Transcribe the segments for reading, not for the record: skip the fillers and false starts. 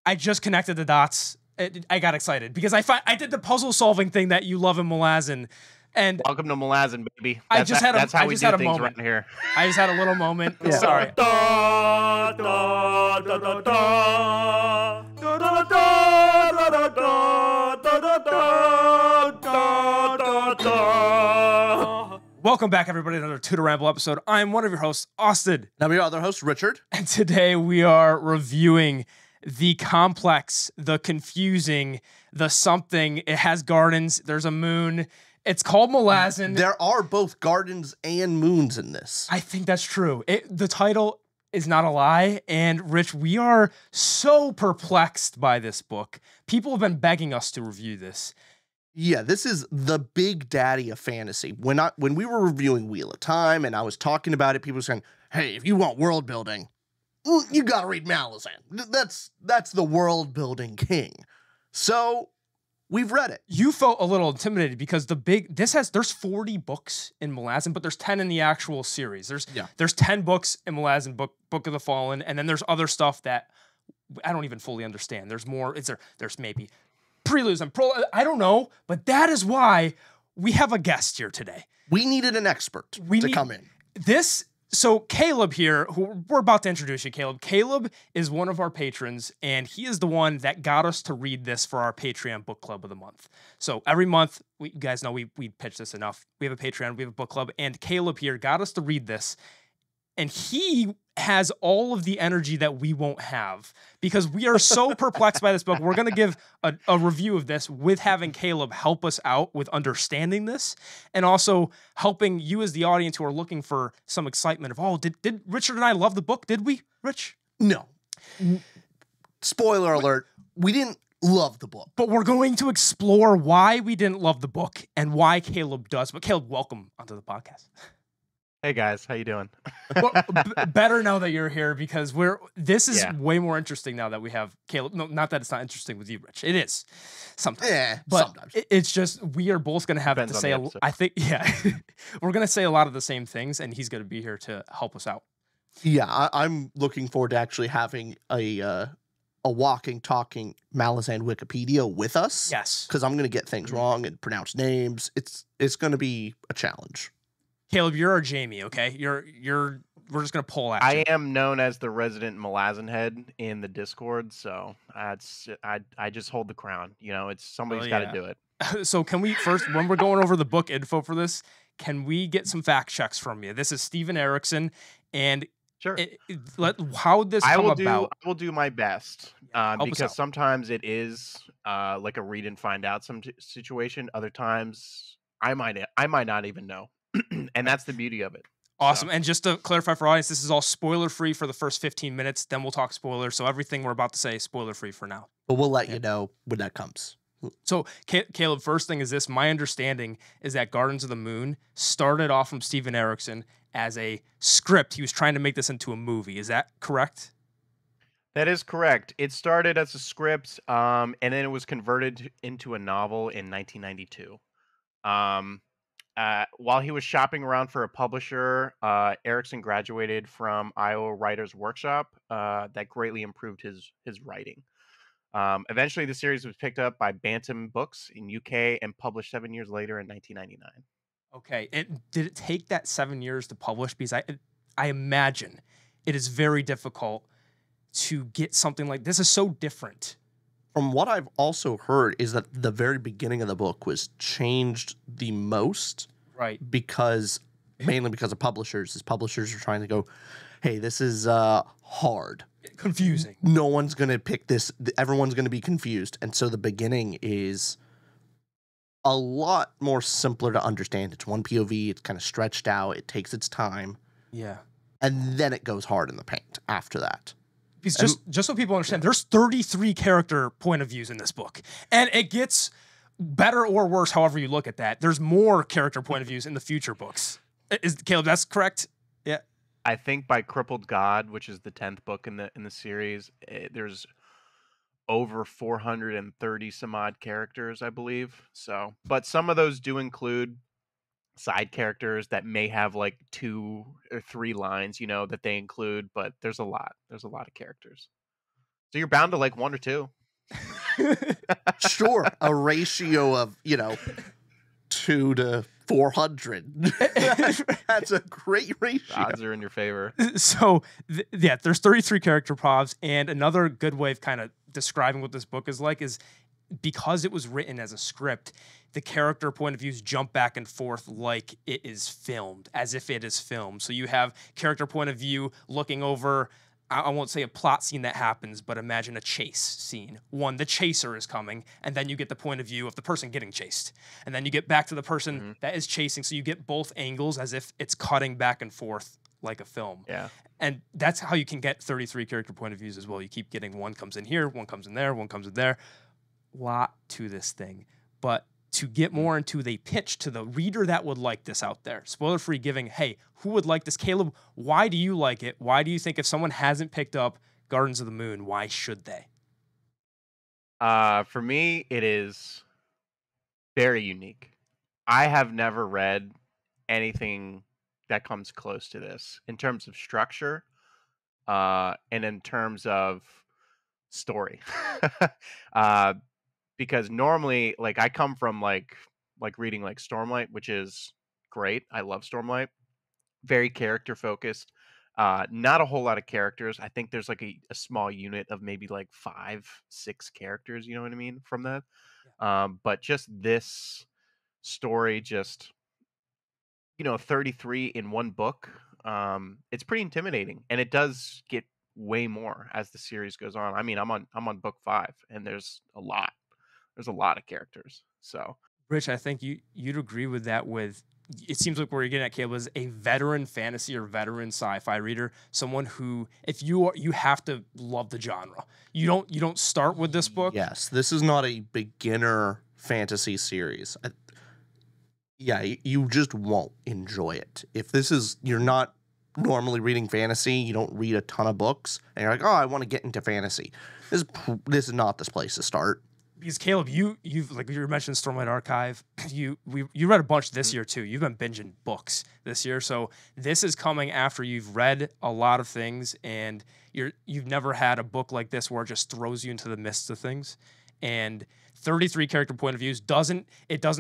I just connected the dots. I got excited because I did the puzzle solving thing that you love in Malazan. And welcome to Malazan, baby. That's how we do things around here. I just had a little moment. Yeah. Sorry. Welcome back, everybody, to another Tutor Ramble episode. I'm one of your hosts, Austin. And I'm your other host, Richard. And today we are reviewing the complex, the confusing, the something. It has gardens. There's a moon. It's called Malazan. There are both gardens and moons in this. I think that's true. The title is not a lie. And Rich, we are so perplexed by this book. People have been begging us to review this. Yeah, this is the big daddy of fantasy. When we were reviewing Wheel of Time and I was talking about it, people were saying, hey, if you want world building, you gotta read Malazan. That's the world building king. So we've read it. You felt a little intimidated because there's 40 books in Malazan, but there's 10 in the actual series. There's 10 books in Malazan, Book of the Fallen, and then there's other stuff that I don't even fully understand. There's more. There's maybe preludes and prologue. I don't know, but that is why we have a guest here today. We needed an expert to come in. So Caleb here, who we're about to introduce you, Caleb. Caleb is one of our patrons, and he is the one that got us to read this for our Patreon book club of the month. So every month, you guys know we pitch this enough. We have a Patreon, we have a book club, and Caleb here got us to read this. And he has all of the energy that we won't have because we are so perplexed by this book. We're going to give a review of this with having Caleb help us out with understanding this and also helping you as the audience who are looking for some excitement of, did Richard and I love the book? Did we, Rich? No. Spoiler alert. We didn't love the book. But we're going to explore why we didn't love the book and why Caleb does. But Caleb, welcome onto the podcast. Hey guys, how you doing? Well, better now that you're here because this is way more interesting now that we have Caleb. No, not that it's not interesting with you, Rich. It is sometimes. Yeah, but sometimes. It's just we are both going to have Depends to say. I think we're going to say a lot of the same things, and he's going to be here to help us out. Yeah, I'm looking forward to actually having a walking, talking Malazan Wikipedia with us. Yes, because I'm going to get things wrong and pronounce names. It's going to be a challenge. Caleb, you're our Jamie, okay? We're just gonna pull at you. I am known as the resident Malazan head in the Discord, so I just hold the crown. You know, somebody's got to do it. So can we first, when we're going over the book info for this, can we get some fact checks from you? This is Steven Erickson, and sure. How this come about? I will do my best because sometimes it is like a read and find out situation. Other times I might not even know. And that's the beauty of it. Awesome. So. And just to clarify for audience, this is all spoiler-free for the first 15 minutes. Then we'll talk spoilers. So everything we're about to say is spoiler-free for now. But we'll let you know when that comes. So, Caleb, first thing is this. My understanding is that Gardens of the Moon started off from Steven Erickson as a script. He was trying to make this into a movie. Is that correct? That is correct. It started as a script, and then it was converted into a novel in 1992. While he was shopping around for a publisher, Erickson graduated from Iowa Writers Workshop that greatly improved his writing. Eventually, the series was picked up by Bantam Books in UK and published 7 years later in 1999. Okay. Did it take that 7 years to publish? Because I imagine it is very difficult to get something like this. Is so different. From what I've also heard is that the very beginning of the book was changed the most, right? Mainly because of publishers. As publishers are trying to go, hey, this is hard, confusing. No one's going to pick this. Everyone's going to be confused, and so the beginning is a lot more simpler to understand. It's one POV. It's kind of stretched out. It takes its time. Yeah, and then it goes hard in the paint after that. Because just so people understand, there's 33 character point of views in this book. And it gets better or worse, however you look at that. There's more character point of views in the future books. Caleb, that's correct? Yeah. I think by Crippled God, which is the 10th book in the series, there's over 430 some odd characters, I believe. So, but some of those do include side characters that may have like 2 or 3 lines, that they include, but there's a lot of characters. So you're bound to like 1 or 2. Sure, a ratio of 2 to 400. That's a great ratio. The odds are in your favor. So yeah, there's 33 character povs, and another good way of kind of describing what this book is like is because it was written as a script, the character point of views jump back and forth like it is filmed, as if it is filmed. So you have character point of view looking over, I won't say a plot scene that happens, but imagine a chase scene. One, the chaser is coming, and then you get the point of view of the person getting chased. And then you get back to the person that is chasing, so you get both angles as if it's cutting back and forth like a film. Yeah. And that's how you can get 33 character point of views as well. You keep getting one comes in here, one comes in there, one comes in there. Lot to this thing. But to get more into the pitch to the reader that would like this out there, spoiler free giving, hey, who would like this? Caleb, why do you like it? Why do you think if someone hasn't picked up Gardens of the Moon, why should they? For me, it is very unique. I have never read anything that comes close to this in terms of structure, and in terms of story. Because normally, like, I come from like reading like Stormlight, which is great. I love Stormlight. Very character focused. Not a whole lot of characters. I think there's like a small unit of maybe like 5, 6 characters. You know what I mean from that. But just this story, just 33 in one book. It's pretty intimidating, and it does get way more as the series goes on. I mean, I'm on book 5, and there's a lot of characters. So, Rich, I think you'd agree with that. With it seems like where you're getting at, Caleb, is a veteran fantasy or veteran sci-fi reader, someone who, if you have to love the genre. You don't start with this book. Yes, this is not a beginner fantasy series. You just won't enjoy it. If you're not normally reading fantasy, you don't read a ton of books, and you're like, oh, I want to get into fantasy. This is not this place to start. Because Caleb, you've like you were mentioning Stormlight Archive, you read a bunch this year too. You've been binging books this year, so this is coming after you've read a lot of things, and you've never had a book like this where it just throws you into the midst of things. And 33 character point of views doesn't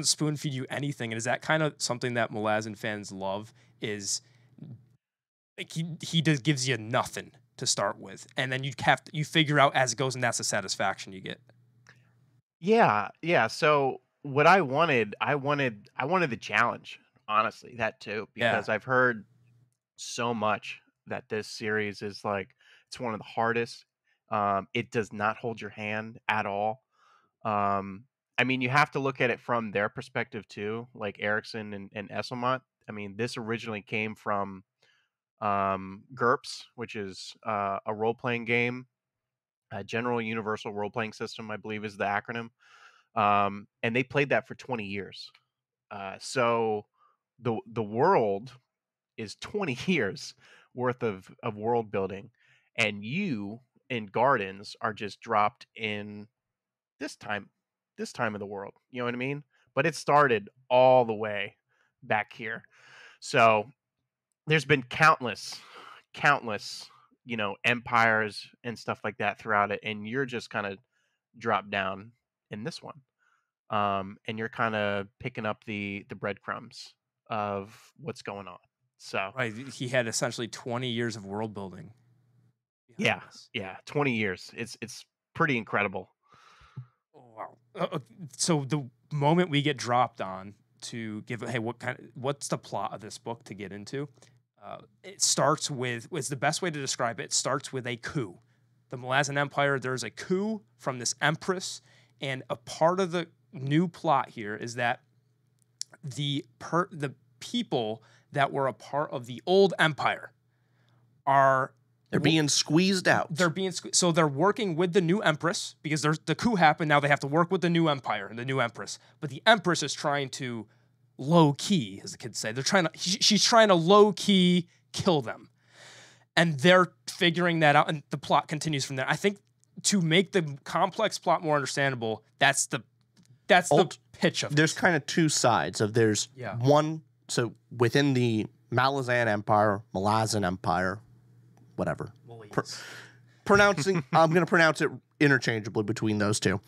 spoon feed you anything, and is that kind of something that Malazan fans love? Is like he just gives you nothing to start with, and then you figure out as it goes, and that's the satisfaction you get. yeah. So what I wanted the challenge, honestly, that too, Yeah. because I've heard so much that this series is like it's one of the hardest. It does not hold your hand at all. I mean, you have to look at it from their perspective too, like Erickson and Esselmont. I mean, this originally came from GURPS, which is a role-playing game, a General Universal Role-Playing System, I believe is the acronym. And they played that for 20 years. So the world is 20 years worth of world building, and you in Gardens are just dropped in this time of the world. You know what I mean? But it started all the way back here. So there's been countless, empires and stuff like that throughout it, and you're just kind of dropped down in this one. And you're kind of picking up the breadcrumbs of what's going on. So Right, he had essentially 20 years of world building. yeah, 20 years. It's pretty incredible. Oh, wow. So the moment we get dropped on to give, hey, what's the plot of this book to get into? It starts with, what's the best way to describe it? It starts with a coup. The Malazan Empire, there's a coup from this empress, and a part of the new plot here is that the people that were a part of the old empire They're being squeezed out. So they're working with the new empress because the coup happened. Now they have to work with the new empire and the new empress. But the empress is trying to low key, as the kids say. She's trying to low key kill them, and they're figuring that out. And the plot continues from there. I think to make the complex plot more understandable, that's the pitch of it. There's kind of two sides of one. So within the Malazan Empire, whatever. I'm going to pronounce it interchangeably between those two,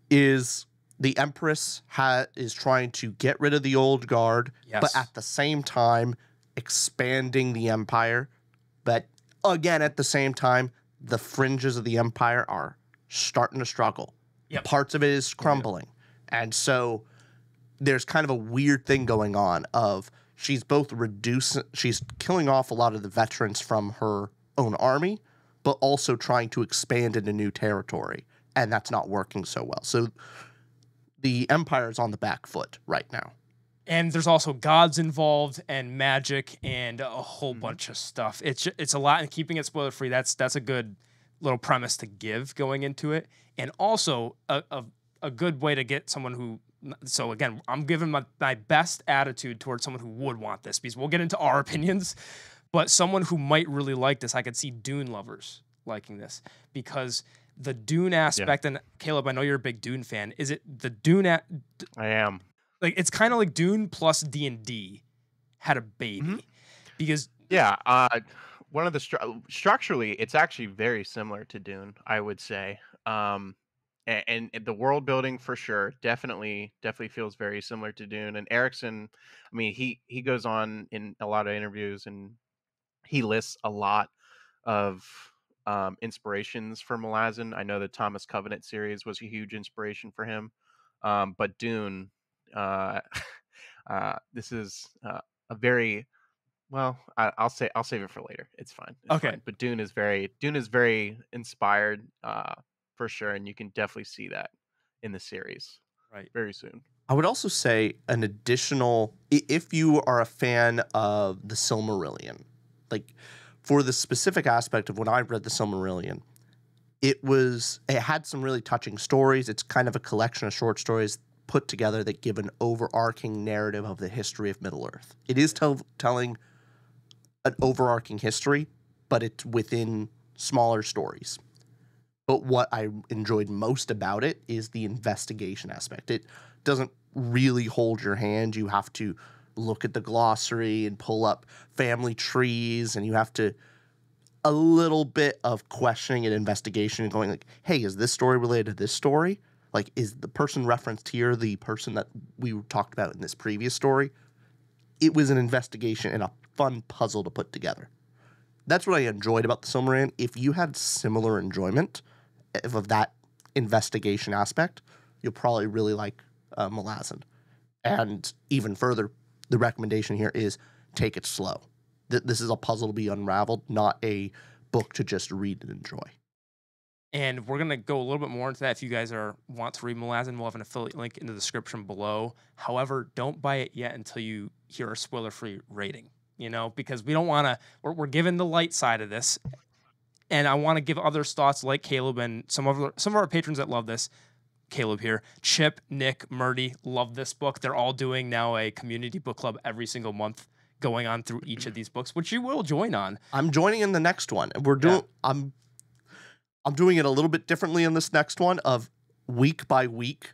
is the Empress is trying to get rid of the old guard, but at the same time expanding the empire. But again, at the same time, the fringes of the empire are starting to struggle. Yep. Parts of it is crumbling. And so there's kind of a weird thing going on of she's killing off a lot of the veterans from her own army, but also trying to expand into new territory. And that's not working so well. So the empire is on the back foot right now. And there's also gods involved and magic and a whole bunch of stuff. It's a lot, and keeping it spoiler free, that's a good little premise to give going into it. And also a good way to get someone who, so again, I'm giving my best attitude towards someone who would want this, because we'll get into our opinions, but someone who might really like this, I could see Dune lovers liking this, because the Dune aspect, and Caleb, I know you're a big Dune fan. Is it the Dune? I am. Like, it's kind of like Dune plus D&D had a baby, because one of the structurally, it's actually very similar to Dune, I would say. And the world building for sure definitely feels very similar to Dune. And Erickson, I mean, he goes on in a lot of interviews and he lists a lot of inspirations for Malazan. I know the Thomas Covenant series was a huge inspiration for him, but Dune, this is a very I'll save it for later. It's fine. It's fine. But Dune is very inspired for sure, and you can definitely see that in the series very soon. I would also say an additional, if you are a fan of the Silmarillion, like for the specific aspect of when I read the Silmarillion, it had some really touching stories. It's kind of a collection of short stories put together that give an overarching narrative of the history of Middle-earth. It is telling an overarching history, but it's within smaller stories. But what I enjoyed most about it is the investigation aspect. It doesn't really hold your hand. You have to look at the glossary and pull up family trees, and you have to a little bit of questioning and investigation and going like, hey, is this story related to this story? Like, is the person referenced here the person that we talked about in this previous story? It was an investigation and a fun puzzle to put together. That's what I enjoyed about the Silmarillion. If you had similar enjoyment of that investigation aspect, you'll probably really like Malazan. And even further, the recommendation here is take it slow. This is a puzzle to be unraveled, not a book to just read and enjoy. And we're going to go a little bit more into that. If you guys want to read Malazan, we'll have an affiliate link in the description below. However, don't buy it yet until you hear a spoiler-free rating, because we don't want to, we're given the light side of this. And I want to give others thoughts like Caleb and some of our patrons that love this. Caleb here, Chip, Nick, Murdy love this book. They're all doing now a community book club every single month, going on through each of these books, which you will join on. I'm joining in the next one. We're doing. I'm doing it a little bit differently in this next one. Of week by week,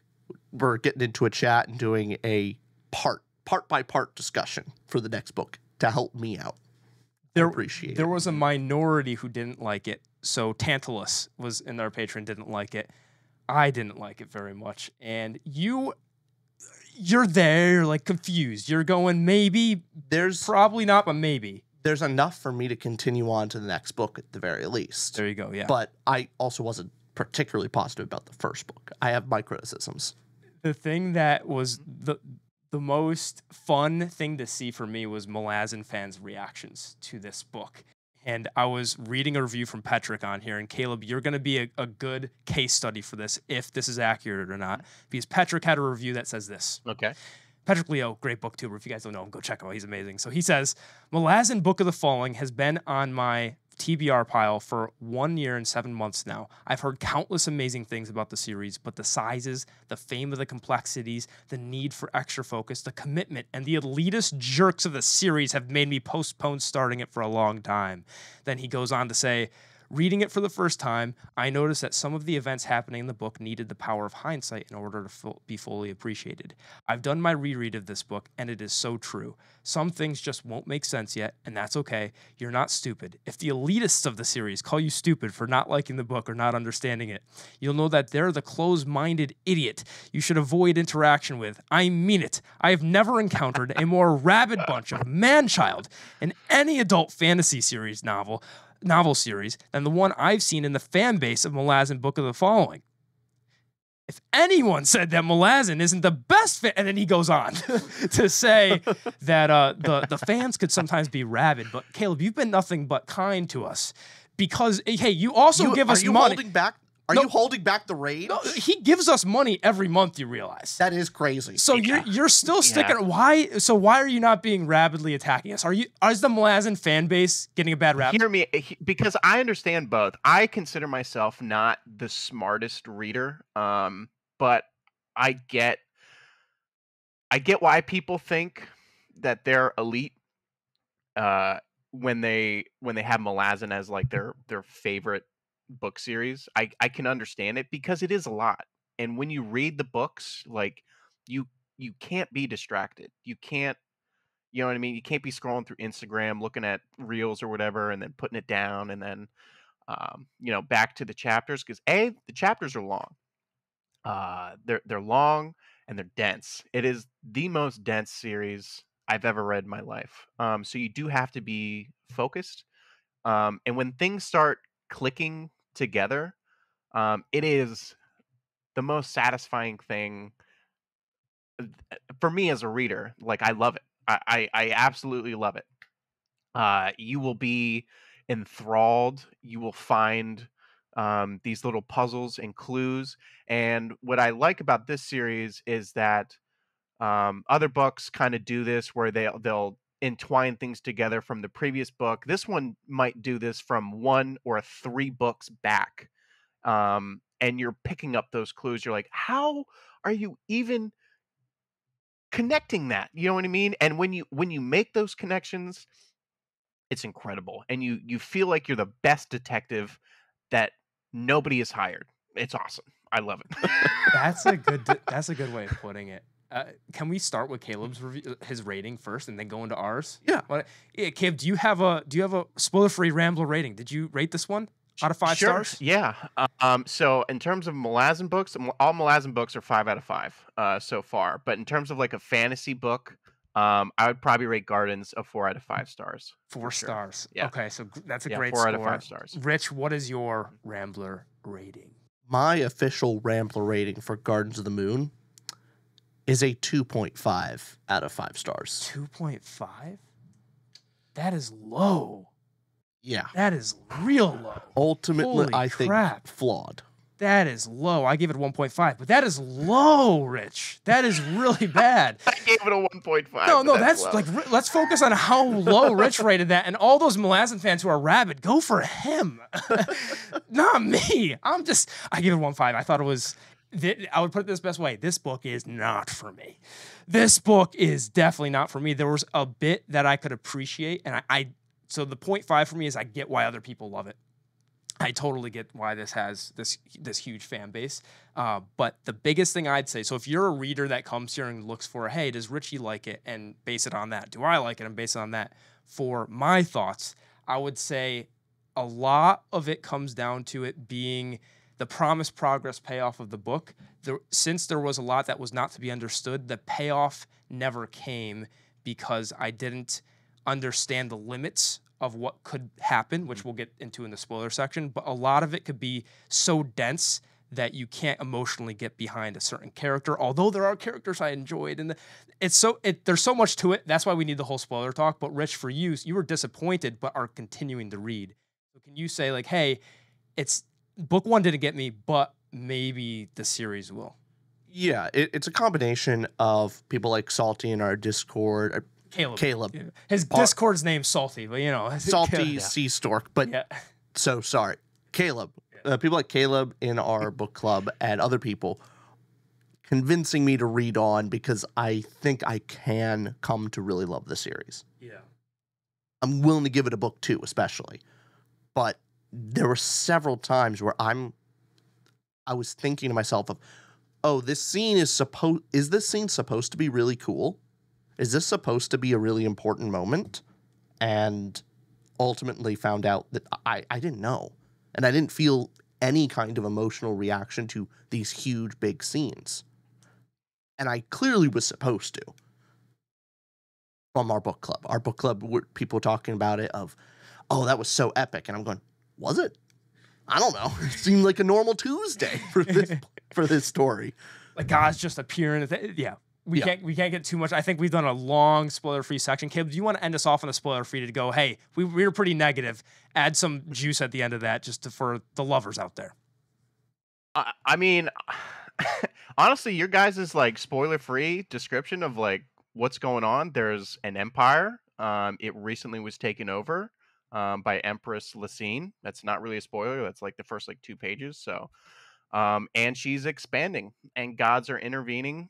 we're getting into a chat and doing a part by part discussion for the next book to help me out. There was a minority who didn't like it. So Tantalus was in our patron, didn't like it. I didn't like it very much. And you're there, like, confused. You're going, maybe. There's probably not, but maybe. There's enough for me to continue on to the next book at the very least. There you go, yeah. But I also wasn't particularly positive about the first book. I have my criticisms. The thing that was the most fun thing to see for me was Malazan fans' reactions to this book. And I was reading a review from Petrick on here, and Caleb, you're going to be a good case study for this, if this is accurate or not, because Petrick had a review that says this. Okay. Petrick Leo, great booktuber. If you guys don't know him, go check him out. He's amazing. So he says, Malazan Book of the Falling has been on my TBR pile for 1 year and 7 months now. I've heard countless amazing things about the series, but the sizes, the fame of the complexities, the need for extra focus, the commitment, and the elitist jerks of the series have made me postpone starting it for a long time. Then he goes on to say, Reading it for the first time, I noticed that some of the events happening in the book needed the power of hindsight in order to be fully appreciated. I've done my reread of this book, and it is so true. Some things just won't make sense yet, and that's okay. You're not stupid. If the elitists of the series call you stupid for not liking the book or not understanding it, you'll know that they're the closed-minded idiot you should avoid interaction with. I mean it. I have never encountered a more rabid bunch of man-child in any adult fantasy series novel series than the one I've seen in the fan base of Malazan Book of the Following. If anyone said that Malazan isn't the best fan, and then he goes on to say that the fans could sometimes be rabid, but Caleb, you've been nothing but kind to us because, hey, you also give us money. Are you holding back the rage? No, he gives us money every month, you realize. That is crazy. So you're still sticking. Why are you not being rabidly attacking us? Is the Malazan fan base getting a bad rap? Hear me, because I understand both. I consider myself not the smartest reader, but I get why people think that they're elite when they have Malazan as like their favorite book series. I can understand it because it is a lot. And when you read the books, like you can't be distracted. You can't, you know what I mean? You can't be scrolling through Instagram, looking at reels or whatever, and then putting it down and then, back to the chapters. Because the chapters are long. They're long and they're dense. It is the most dense series I've ever read in my life. So you do have to be focused. And when things start clicking together, it is the most satisfying thing for me as a reader. Like, I love it. I absolutely love it. You will be enthralled. You will find these little puzzles and clues. And what I like about this series is that other books kind of do this where they'll entwine things together from the previous book. This one might do this from 1 or 3 books back. And you're picking up those clues. You're like, how are you even connecting that? You know what I mean? And when you make those connections, it's incredible. And you feel like you're the best detective that nobody has hired. It's awesome. I love it. That's a good way of putting it. Can we start with Caleb's review, his rating first, and then go into ours? Yeah. Caleb, do you have a spoiler-free Ramble rating? Did you rate this one out of 5 stars? Yeah. So in terms of Malazan books, all Malazan books are 5 out of 5 so far. But in terms of like a fantasy book, I would probably rate Gardens a 4 out of 5 stars. 4 stars. Yeah. Okay, so that's a great 4 score. out of 5 stars. Rich, what is your Rambler rating? My official Rambler rating for Gardens of the Moon is a 2.5 out of 5 stars. 2.5? That is low. Yeah. That is real low. Ultimately, Holy I think crap. flawed. That is low. I give it 1.5, but that is low, Rich. That is really bad. I gave it a 1.5. No, that's like, let's focus on how low Rich rated that. And all those Malazan fans who are rabid, go for him. Not me. I give it 1.5. I thought it was, I would put it this best way. This book is not for me. This book is definitely not for me. There was a bit that I could appreciate, and so the 0.5 for me is I get why other people love it. I totally get why this has this huge fan base. But the biggest thing I'd say, so if you're a reader that comes here and looks for, hey, does Richie like it, and base it on that? Do I like it and base it on that? For my thoughts, I would say a lot of it comes down to it being the promise, progress, payoff of the book. Since there was a lot that was not to be understood, the payoff never came because I didn't understand the limits of what could happen, which we'll get into in the spoiler section. But a lot of it could be so dense that you can't emotionally get behind a certain character, although there are characters I enjoyed. And there's so much to it. That's why we need the whole spoiler talk. But Rich, for you were disappointed but are continuing to read. So can you say, like, hey, it's book 1 didn't get me, but maybe the series will? Yeah, it's a combination of people like Salty in our Discord. Caleb. Yeah. His Discord's name's Salty, but Salty Sea Stork. But so sorry, Caleb. People like Caleb in our book club and other people convincing me to read on because I think I can come to really love the series. Yeah, I'm willing to give it a book 2, especially, but there were several times where I was thinking to myself of, oh, this scene is this scene supposed to be really cool? Is this supposed to be a really important moment? And ultimately found out that I didn't know. And I didn't feel any kind of emotional reaction to these huge, big scenes. And I clearly was supposed to. From our book club. Our book club, were people talking about it of, oh, that was so epic. And I'm going, was it? I don't know. It seemed like a normal Tuesday for this story. Like God's just appearing. Yeah. We can't get too much. I think we've done a long spoiler-free section. Caleb, do you want to end us off on the spoiler-free to go, hey, we were pretty negative. Add some juice at the end of that for the lovers out there. I mean, honestly, your guys' like spoiler-free description of like what's going on. There's an empire. It recently was taken over by Empress Lysine. That's not really a spoiler. That's like the first like 2 pages. So, and she's expanding, and gods are intervening.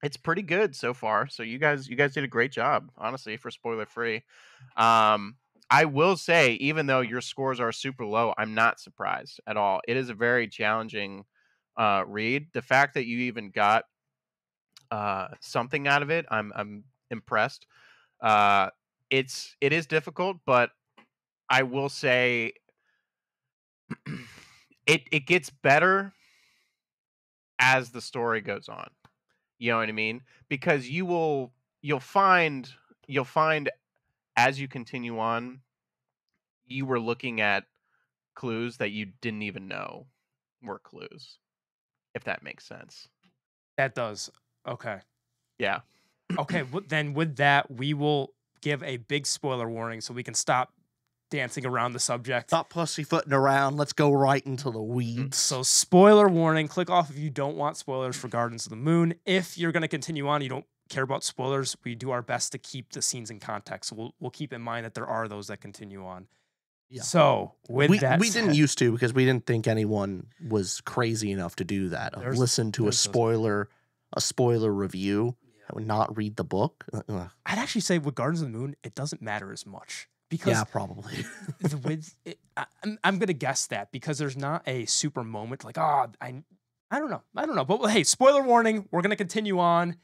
It's pretty good so far. So you guys did a great job, honestly, for spoiler free. I will say, even though your scores are super low, I'm not surprised at all. It is a very challenging read. The fact that you even got something out of it, I'm impressed. It is difficult, but I will say it gets better as the story goes on. You know what I mean? Because you'll find as you continue on, you were looking at clues that you didn't even know were clues, if that makes sense. That does. Okay. Yeah. Okay, then with that, we will give a big spoiler warning so we can stop dancing around the subject. Stop pussyfooting around. Let's go right into the weeds. So spoiler warning, click off if you don't want spoilers for Gardens of the Moon. If you're going to continue on, you don't care about spoilers, we do our best to keep the scenes in context. So we'll keep in mind that there are those that continue on. Yeah. So with that we didn't used to because we didn't think anyone was crazy enough to do that. Listen to a spoiler review. I would not read the book. I'd actually say with Gardens of the Moon, it doesn't matter as much. Because probably. I'm going to guess that because there's not a super moment like, I don't know. But hey, spoiler warning, we're going to continue on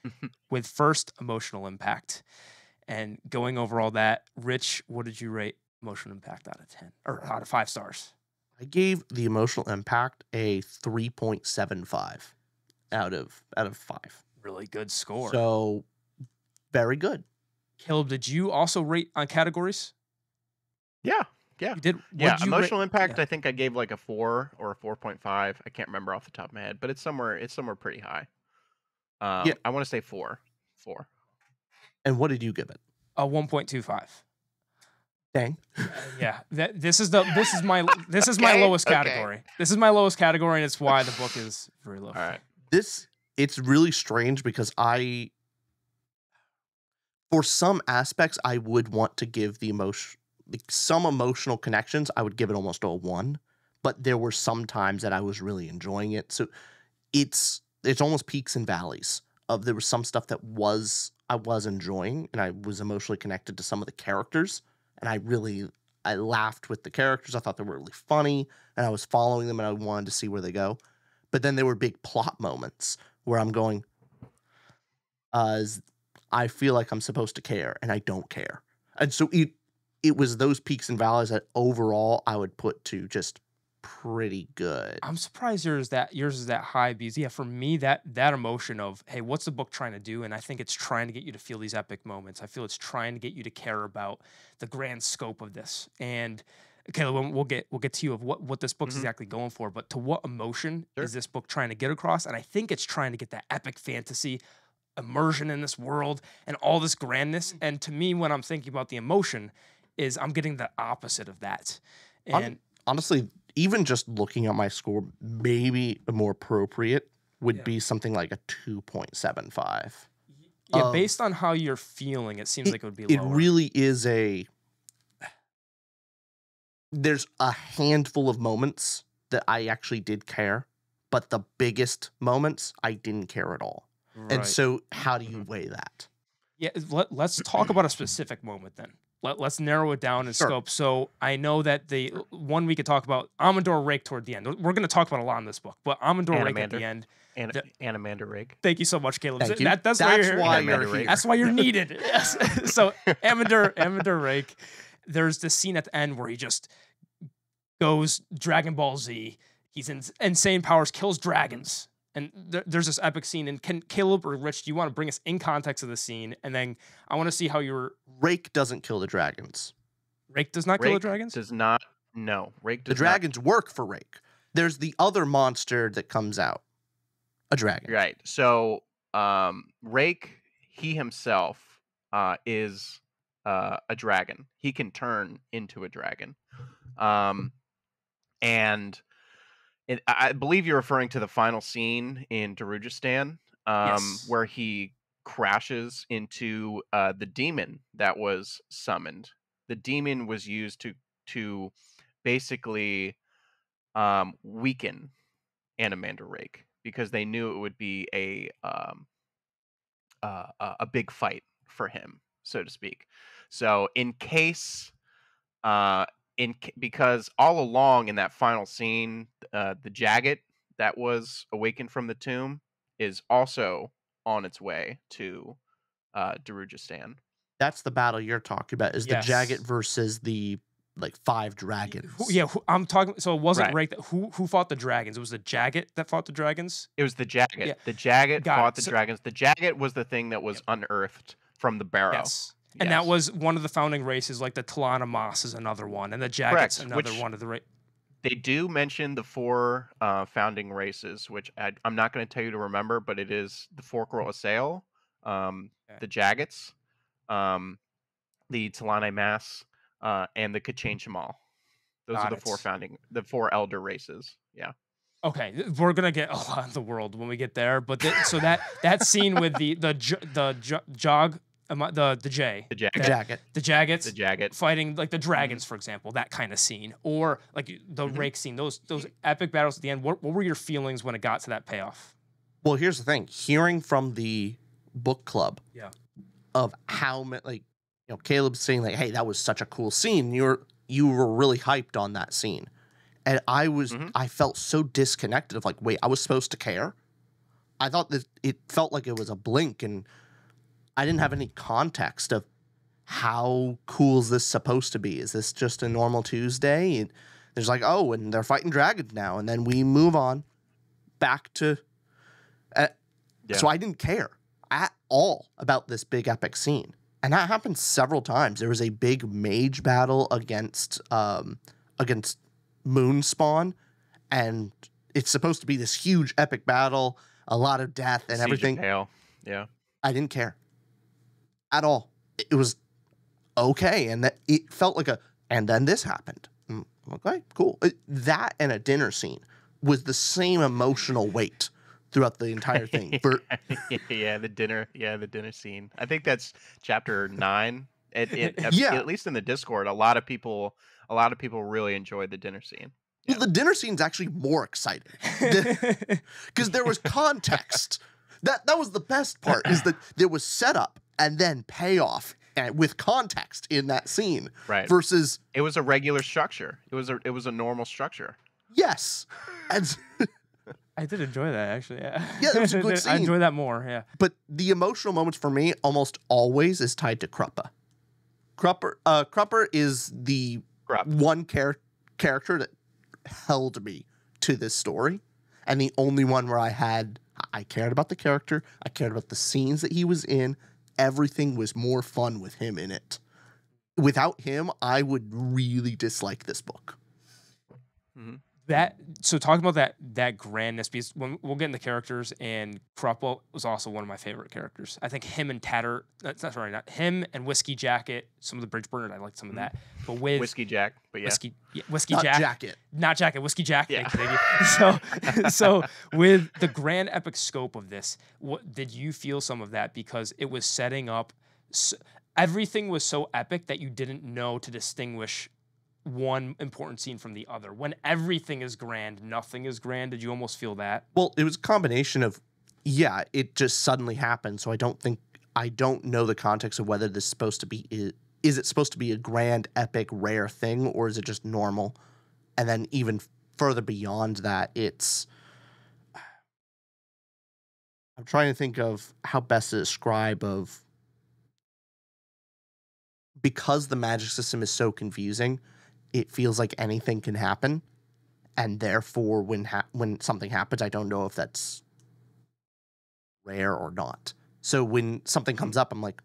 with first emotional impact. And going over all that, Rich, what did you rate emotional impact out of 10 or out of 5 stars? I gave the emotional impact a 3.75 out of 5. Really good score. So very good. Caleb, did you also rate on categories? Yeah. You did. Emotional impact. I think I gave like a 4 or a 4.5. I can't remember off the top of my head, but it's somewhere pretty high. I want to say 4. And what did you give it? A 1.25. Dang. Yeah. This is my lowest category. Okay. This is my lowest category, and it's why the book is very low. All right. It's really strange because for some aspects, I would want to give some emotional connections. I would give it almost a 1, but there were some times that I was really enjoying it. So it's almost peaks and valleys there was some stuff that I was enjoying and I was emotionally connected to some of the characters. And I laughed with the characters. I thought they were really funny and I was following them and I wanted to see where they go. But then there were big plot moments where I'm going, I feel like I'm supposed to care and I don't care. And so it was those peaks and valleys that overall I would put to just pretty good. I'm surprised yours is that high because for me that emotion of, hey, what's the book trying to do? And I think it's trying to get you to feel these epic moments. I feel it's trying to get you to care about the grand scope of this. And Caleb, we'll get to you of what this book's exactly going for, but to what emotion is this book trying to get across? And I think it's trying to get that epic fantasy immersion in this world and all this grandness. And to me, when I'm thinking about the emotion, is I'm getting the opposite of that. And honestly, even just looking at my score, maybe a more appropriate would be something like a 2.75. Yeah, based on how you're feeling, it seems like it would be lower. It really is there's a handful of moments that I actually did care, but the biggest moments I didn't care at all. Right. And so how do you weigh that? Yeah, let's talk about a specific moment then. let's narrow it down in Sure. scope. So I know that the one we could talk about Amador Rake toward the end. We're going to talk about a lot in this book, but Amador Rake at the end. Animander Rig. Thank you so much, Caleb. Thank you. That's why you're here. You're That's why you're needed. Yes. So Amador Rake, there's this scene at the end where he just goes Dragon Ball Z. He's insane powers, kills dragons. And there's this epic scene. And can Caleb or Rich, do you want to bring us in context of the scene? And then I want to see how Rake doesn't kill the dragons. Rake does not kill the dragons? Does not. No, Rake does The dragons work for Rake. There's the other monster that comes out. A dragon. Right. So Rake, he himself is a dragon. He can turn into a dragon. And I believe you're referring to the final scene in Darujistan, Yes. where he crashes into the demon that was summoned. The demon was used to basically weaken Animander Rake because they knew it would be a big fight for him, so to speak. So because all along in that final scene, the Jagged that was awakened from the tomb is also on its way to Darujistan. That's the battle you're talking about. Is Yes. the Jagged versus the 5 dragons? I'm talking. So it wasn't Right. Rake. Who fought the dragons? It was the Jagged that fought the dragons. It was the Jagged. Yeah. The Jagged Got fought it. the dragons. The Jagged was the thing that was unearthed from the barrow. Yes. And that was one of the founding races, like the Talana Moss is another one, and the Jagged's Correct, another which- one of the They do mention the 4 founding races, which I'm not going to tell you to remember, but it is the Forkroll Assail, the Jaggets, the Talane Mass, and the Kachin Shamal. Those Got are it. the 4 elder races. Yeah. Okay, we're gonna get a lot of the world when we get there, but so that scene with the Jog, the J, The Jagged. The Jagged. the Jaggeds, The Jagged. fighting like the dragons, for example, that kind of scene, or like the Rake scene, those epic battles at the end. What were your feelings when it got to that payoff? Well, here's the thing. Hearing from the book club Yeah. of how Caleb's saying like, hey, that was such a cool scene. You were really hyped on that scene. And I felt so disconnected of like, wait, I was supposed to care? I thought that it felt like it was a blink, and I didn't have any context of how cool is this supposed to be? Is this just a normal Tuesday? And there's like, oh, and they're fighting dragons now. And then we move on back to... So I didn't care at all about this big epic scene. And that happened several times. There was a big mage battle against Moonspawn, and it's supposed to be this huge epic battle, a lot of death and Siege of everything. Hale. Yeah. I didn't care at all. It was okay, and that it felt like and then this happened. Okay, cool. That and a dinner scene was the same emotional weight throughout the entire thing. The dinner scene. I think that's chapter 9. Yeah. At least in the Discord, a lot of people really enjoyed the dinner scene. Well, the dinner scene's actually more exciting because there was context. That was the best part, is that there was setup and then payoff with context in that scene. Right. Versus it was a regular structure. It was a normal structure. Yes. And I did enjoy that, actually. Yeah, Yeah, it was a good I scene. enjoy that more. Yeah. But the emotional moments for me almost always is tied to Kruppa. Krupper is the one character that held me to this story, and the only one where I cared about the character, I cared about the scenes that he was in. Everything was more fun with him in it. Without him, I would really dislike this book. Mm-hmm. So talking about that grandness, because when we'll get into characters, and Kruppa was also one of my favorite characters. I think him and not him and Whiskey Jacket, some of the Bridge Burner, I liked some of that. But with Whiskey Jack, but yeah. Whiskey Not Jack, Jacket. not Jacket, Whiskey Jack. Yeah. Thank you. So with the grand epic scope of this, what did you feel some of that, because it was setting up? Everything was so epic that you didn't know to distinguish one important scene from the other. When everything is grand, nothing is grand. Did you almost feel that? Well, it was a combination of, it just suddenly happened. So I don't know the context of whether this is supposed to be is it supposed to be a grand, epic, rare thing, or is it just normal? And then even further beyond that, I'm trying to think of how best to describe because the magic system is so confusing, it feels like anything can happen. And therefore, when something happens, I don't know if that's rare or not. So when something comes up, I'm like,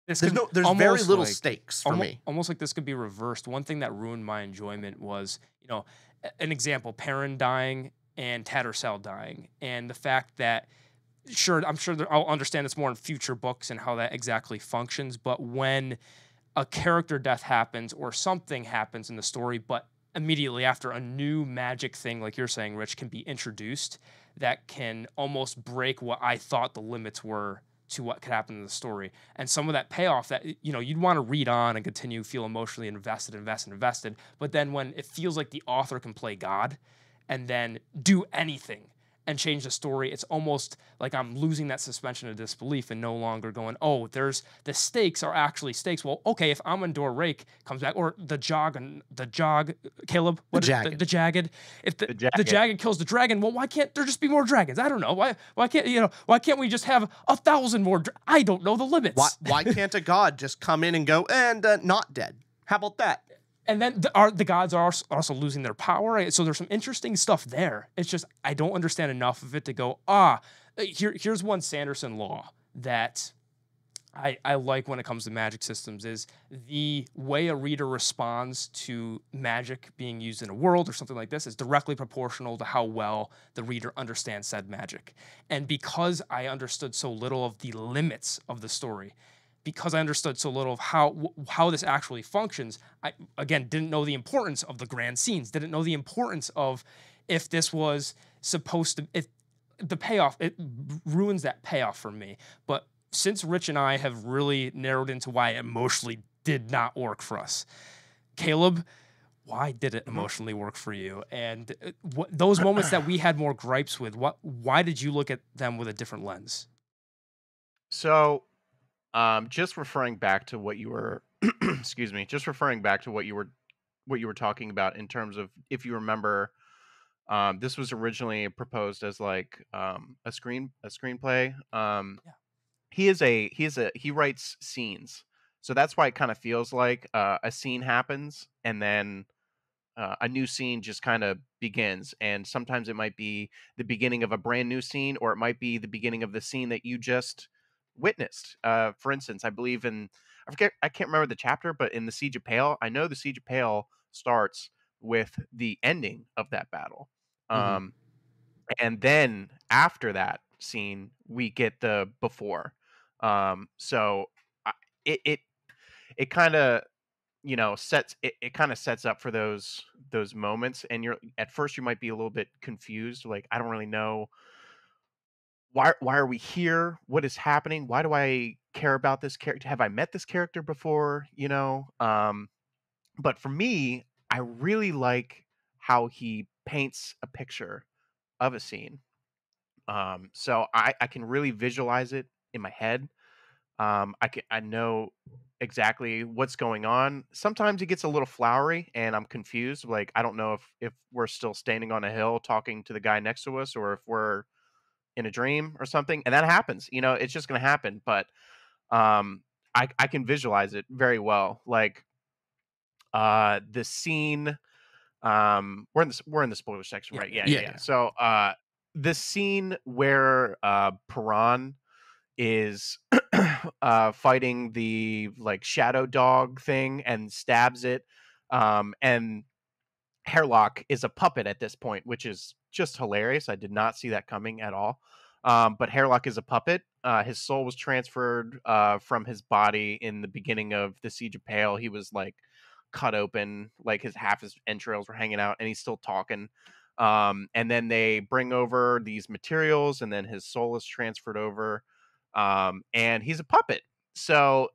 there's very little stakes for me. Almost like this could be reversed. One thing that ruined my enjoyment was, an example, Perrin dying and Tattersall dying, and the fact that, I'm sure I'll understand this more in future books and how that exactly functions, but when a character death happens or something happens in the story, but immediately after a new magic thing, like you're saying, Rich, can be introduced that can almost break what I thought the limits were to what could happen in the story. And some of that payoff that, you'd want to read on and continue, feel emotionally invested. But then when it feels like the author can play God and then do anything and change the story, it's almost like I'm losing that suspension of disbelief and no longer going, oh, the stakes are actually stakes. Well, okay, if Amandor Rake comes back, or the Jog, Caleb, the Jagged. If the Jagged kills the dragon, well, why can't there just be more dragons? I don't know. Why can't we just have 1,000 more? I don't know the limits. Why can't a god just come in and go, and not dead? How about that? And then the gods are also losing their power. So there's some interesting stuff there. It's just I don't understand enough of it to go, here's one Sanderson law that I like when it comes to magic systems is the way a reader responds to magic being used in a world or something like this is directly proportional to how well the reader understands said magic. And because I understood so little of the limits of the story, because I understood so little of how this actually functions, I, again, didn't know the importance of the grand scenes, didn't know the importance of if this was supposed to, if the payoff, it ruins that payoff for me. But since Rich and I have really narrowed into why it emotionally did not work for us, Caleb, why did it emotionally work for you? And those moments that we had more gripes with, why did you look at them with a different lens? So, just referring back to what you were, excuse me, just referring back to what you were talking about in terms of, if you remember, this was originally proposed as like a screenplay. He writes scenes, so that's why it kind of feels like a scene happens and then a new scene just kind of begins, and sometimes it might be the beginning of a brand new scene, or it might be the beginning of the scene that you just witnessed. For instance, I believe I can't remember the chapter, but in the Siege of Pale, I know the Siege of Pale starts with the ending of that battle. Mhm. And then after that scene, we get the before. So it it it kind of it kind of sets up for those moments, and you're at first you might be a little bit confused, like I don't really know why are we here, what is happening, why do I care about this character, have I met this character before, but for me, I really like how he paints a picture of a scene. So I can really visualize it in my head. I know exactly what's going on. Sometimes it gets a little flowery and I'm confused. Like I don't know if we're still standing on a hill talking to the guy next to us, or if we're in a dream or something. And that happens. It's just gonna happen. But um I can visualize it very well. Like the scene, we're in the spoiler section, right? Yeah. So the scene where Piran is fighting the like shadow dog thing and stabs it, and Hairlock is a puppet at this point, which is just hilarious. I did not see that coming at all. But Hairlock is a puppet. His soul was transferred from his body in the beginning of the Siege of Pale. He was like cut open, like his entrails were hanging out, and he's still talking. And then they bring over these materials, and then his soul is transferred over, and he's a puppet. So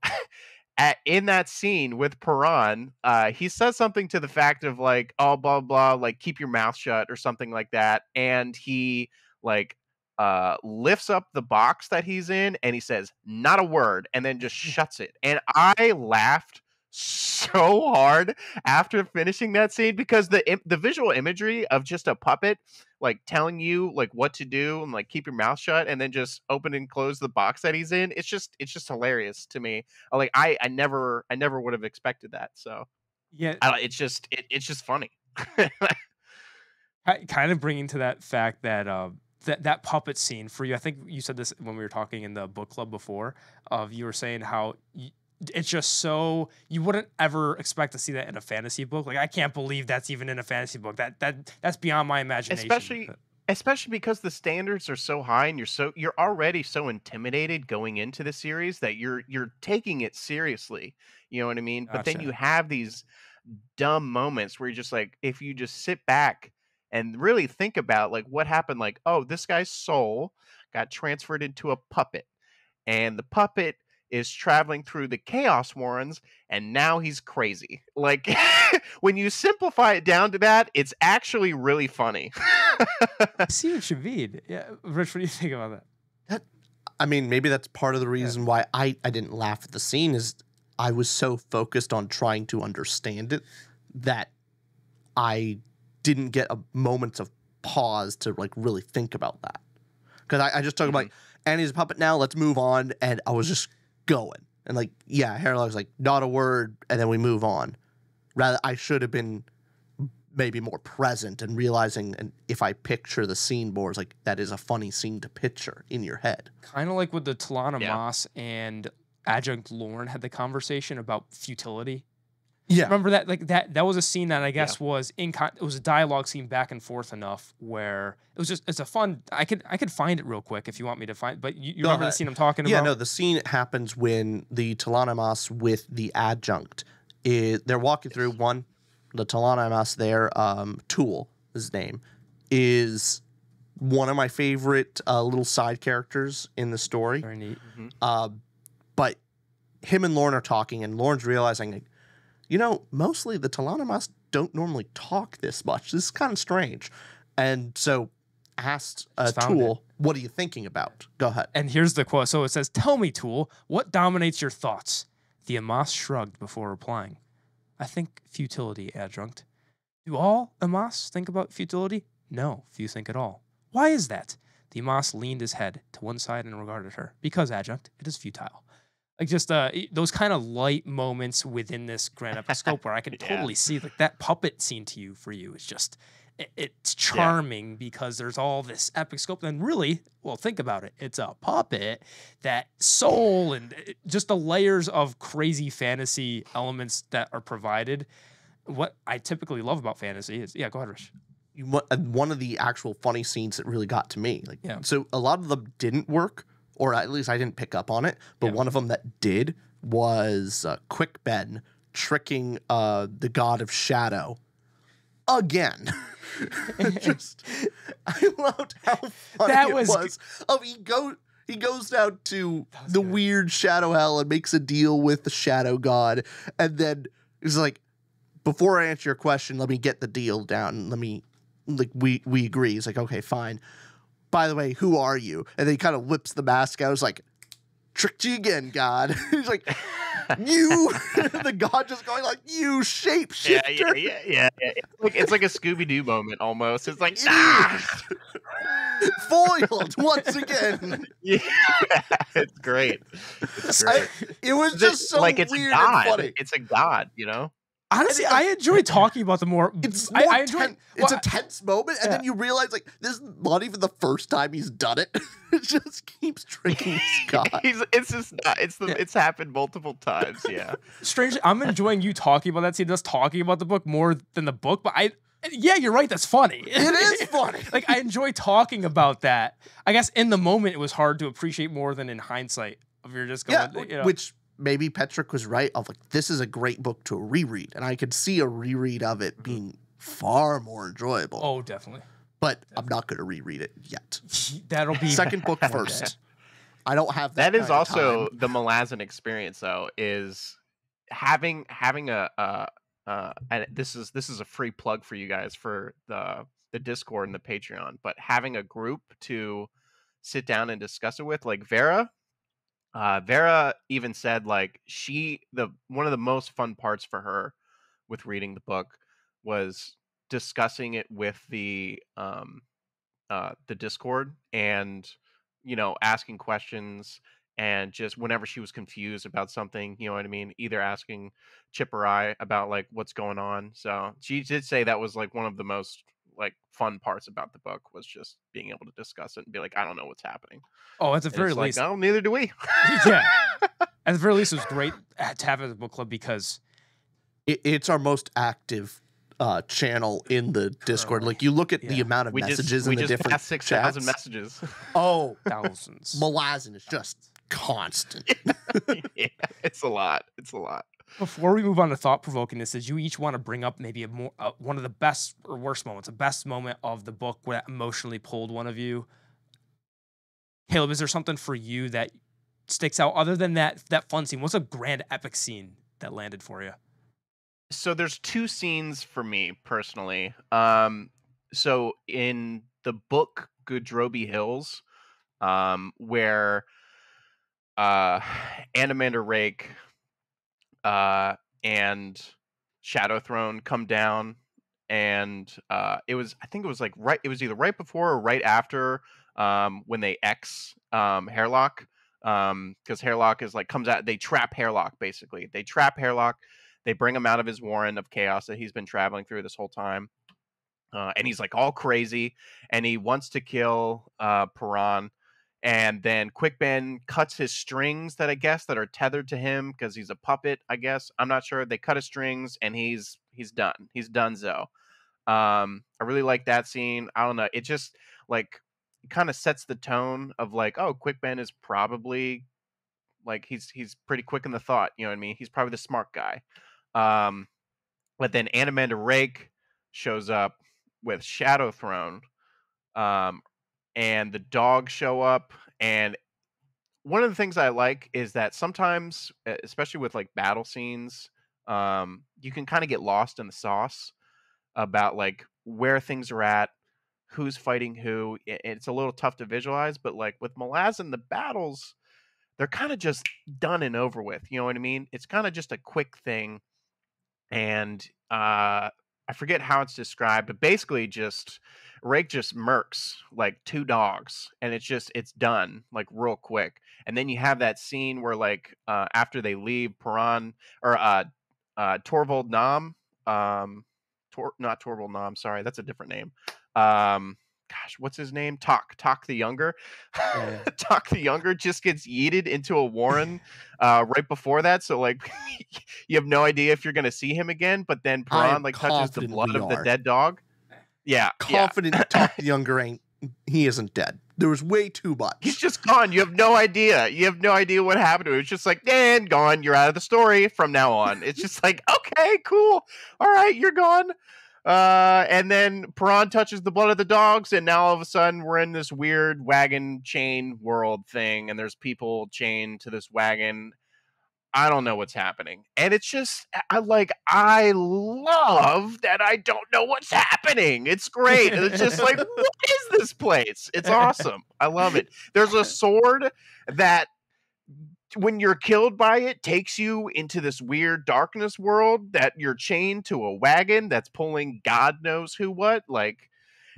in that scene with Piran, he says something to the fact of like, oh, blah, blah, like keep your mouth shut or something like that. And he like lifts up the box that he's in and he says, "Not a word," and then just shuts it. And I laughed so hard after finishing that scene because the visual imagery of just a puppet like telling you like what to do and like keep your mouth shut and then just open and close the box that he's in, it's just hilarious to me. Like I never would have expected that. So Yeah, it's just funny. kind of bringing to that fact that that puppet scene for you. I think you said this when we were talking in the book club before. You were saying how it's just so you wouldn't ever expect to see that in a fantasy book. Like I can't believe that's even in a fantasy book. That's beyond my imagination. Especially because the standards are so high and you're already so intimidated going into the series that you're taking it seriously. You know what I mean? But then you have these dumb moments where you're just like, if you just sit back and really think about like what happened, like, oh, this guy's soul got transferred into a puppet, and the puppet is traveling through the Chaos Warrens, and now he's crazy. Like, when you simplify it down to that, it's actually really funny. I see what you mean. Yeah, Rich, what do you think about that? I mean, maybe that's part of the reason why I didn't laugh at the scene is I was so focused on trying to understand it that I didn't get a moment of pause to like really think about that. Because I just talked about like, Annie's a puppet now, let's move on. And I was just going. And like, yeah, Harrow's like, not a word, and then we move on. Rather, I should have been maybe more present and realizing, and if I picture the scene more, it's like, that is a funny scene to picture in your head. Kind of like with the Talana Moss and Adjunct Lorne had the conversation about futility. Yeah. Remember that? Like that was a scene that I guess was it was a dialogue scene back and forth enough where it's a fun. I could find it real quick if you want me to find. But you remember the scene I'm talking about? Yeah, no, the scene happens when the Talanamas with the adjunct they're walking through the Talanamas there. Tool, his name, is one of my favorite little side characters in the story. Very neat. But him and Lorne are talking, and Lorne's realizing, like, you know, mostly the Talanamas don't normally talk this much. This is kind of strange. And so asked Tool, what are you thinking about? Go ahead. And here's the quote. So it says, "Tell me, Tool, what dominates your thoughts?" The Amas shrugged before replying. "I think futility, Adjunct." "Do all Amas think about futility?" "No, few think at all." "Why is that?" The Amas leaned his head to one side and regarded her. "Because, Adjunct, it is futile." Like just those kind of light moments within this grand epic scope where I can totally see like that puppet scene for you is just it's charming because there's all this epic scope. And really, well, think about it. It's a puppet, that soul and just the layers of crazy fantasy elements that are provided. What I typically love about fantasy is, go ahead, Rich. One of the actual funny scenes that really got to me. So a lot of them didn't work, or at least I didn't pick up on it. But one of them that did was Quick Ben tricking the god of shadow again. I loved how funny it was. He goes down to the weird shadow hell and makes a deal with the shadow god, and then he's like, "Before I answer your question, let me get the deal down. We agree." He's like, "Okay, fine. By the way, who are you?" And then he kind of whips the mask out. It's like, "Tricked you again, God." He's like, "You," the God just going like, "You shapeshifter." Yeah. Like it's like a Scooby-Doo moment almost. It's like, foiled once again. Yeah, it's great. It's great. It was just so like it's weird a god. and funny. It's a god, you know. Honestly, I enjoy talking about the more. It's I enjoy. It's a tense moment, and then you realize like this is not even the first time he's done it. It just keeps tricking this god. It's happened multiple times. Yeah. Strangely, I'm enjoying you talking about that scene, just talking about the book more than the book. But you're right. That's funny. It is funny. Like I enjoy talking about that. I guess in the moment it was hard to appreciate more than in hindsight. If you're just going, which. Maybe Petrick was right of like, this is a great book to reread. And I could see a reread of it being far more enjoyable. Oh, definitely. But I'm not going to reread it yet. That'll be second book first. I don't have that. That is also the Malazan experience, though, is having a and this is a free plug for you guys for the Discord and the Patreon, but having a group to sit down and discuss it with. Like Vera, Vera even said like one of the most fun parts for her with reading the book was discussing it with the Discord, and asking questions, and just whenever she was confused about something, you know what I mean, either asking Chip or I about like what's going on. So she did say that was like one of the most like fun parts about the book, was just being able to discuss it and be like, I don't know what's happening. Oh, at the And very it's like, least, oh, neither do we. yeah. At the very least, it was great to have it at the book club because It's our most active channel in the Discord. Like you look at the amount of messages in the different passed 6,000 chats. messages. Oh, thousands. Malazan is just constant. Yeah, it's a lot. It's a lot. Before we move on to thought provokingness, did you each want to bring up maybe one of the best or worst moments, a best moment of the book that emotionally pulled one of you? Caleb, is there something for you that sticks out other than that fun scene? What's a grand epic scene that landed for you? So there's two scenes for me personally. So in the book Goodroby Hills, where Animander Rake and Shadow Throne come down, and I think it was like it was either right before or right after when they Hairlock, because Hairlock is like comes out, they trap Hairlock, basically. They trap Hairlock, they bring him out of his warren of chaos that he's been traveling through this whole time. And he's like all crazy, and he wants to kill Piran. And then Quick Ben cuts his strings that are tethered to him because he's a puppet, I guess. I'm not sure. They cut his strings, and he's done. He's donezo. I really like that scene. I don't know. It just like kind of sets the tone of like, oh, Quick Ben is probably like he's pretty quick in the thought. You know what I mean? He's probably the smart guy. But then Animander Rake shows up with Shadow Throne, and the dogs show up. And one of the things I like is that sometimes, especially with like battle scenes, you can kind of get lost in the sauce about like where things are at, who's fighting who. It's a little tough to visualize, but like with Malazan, the battles, they're kind of just done and over with. You know what I mean? It's kind of just a quick thing. And I forget how it's described, but basically just Rake just murks like two dogs, and it's done like real quick. And then you have that scene where like after they leave Piran or Torvald Nam, not Torvald Nam, sorry, that's a different name. Gosh, what's his name? Talk the Younger. Yeah. Talk the Younger just gets yeeted into a warren right before that. So like you have no idea if you're gonna see him again, but then Piran like touches the blood of the dead dog. Yeah. Confident Talk the Younger he isn't dead. There was way too much. He's just gone. You have no idea. You have no idea what happened to him. It's just like, and gone. You're out of the story from now on. It's just like, okay, cool. All right, you're gone. And then Piran touches the blood of the dogs, and now all of a sudden we're in this weird wagon chain world thing, and there's people chained to this wagon. I don't know what's happening. And it's just, I love that I don't know what's happening. It's great. And it's just like, what is this place? It's awesome. I love it. There's a sword that when you're killed by it takes you into this weird darkness world that you're chained to a wagon that's pulling God knows who what. Like,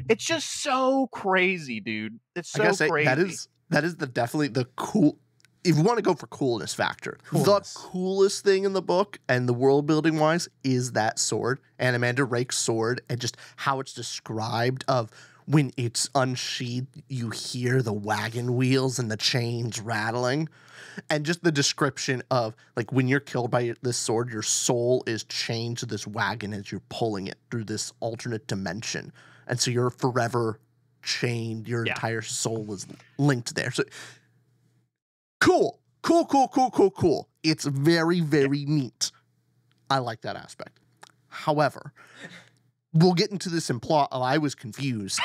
it's just so crazy, dude. It's so crazy. That is definitely the cool. If you want to go for coolness factor, the coolest thing in the book and the world building wise is that sword, Animander Rake's sword, and just how it's described of when it's unsheathed, you hear the wagon wheels and the chains rattling. And just the description of like when you're killed by this sword, your soul is chained to this wagon as you're pulling it through this alternate dimension. And so you're forever chained. Your entire soul is linked there. So cool. It's very, very neat. I like that aspect. However, we'll get into this in plot. I was confused.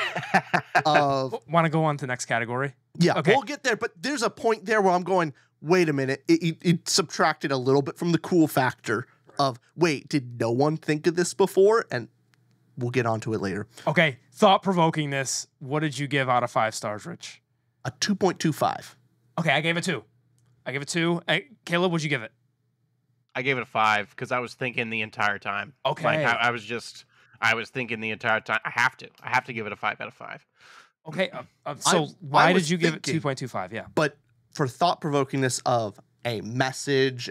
Want to go on to the next category? Yeah, okay. We'll get there. But there's a point there where I'm going, wait a minute. It subtracted a little bit from the cool factor of, wait, did no one think of this before? And we'll get onto it later. Okay, thought provokingness. What did you give out of 5 stars, Rich? A 2.25. Okay, I gave it 2. Caleb, what'd you give it? I gave it a 5 because I was thinking the entire time. Okay. Like I was thinking the entire time. I have to give it a 5 out of 5. Okay, so why did you give it thinking, 2.25? Yeah. But for thought-provokingness of a message,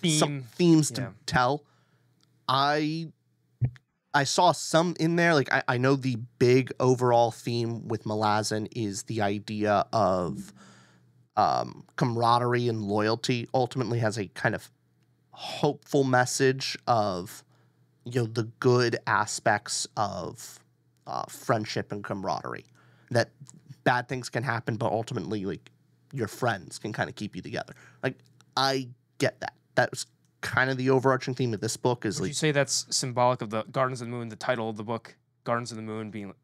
some themes to tell, I saw some in there. Like I know the big overall theme with Malazan is the idea of camaraderie and loyalty. Ultimately has a kind of hopeful message of, you know, the good aspects of friendship and camaraderie. That bad things can happen, but ultimately, like, your friends can kind of keep you together. Like, I get that. That was kind of the overarching theme of this book. Is Would you say that's symbolic of the Gardens of the Moon, the title of the book, Gardens of the Moon, being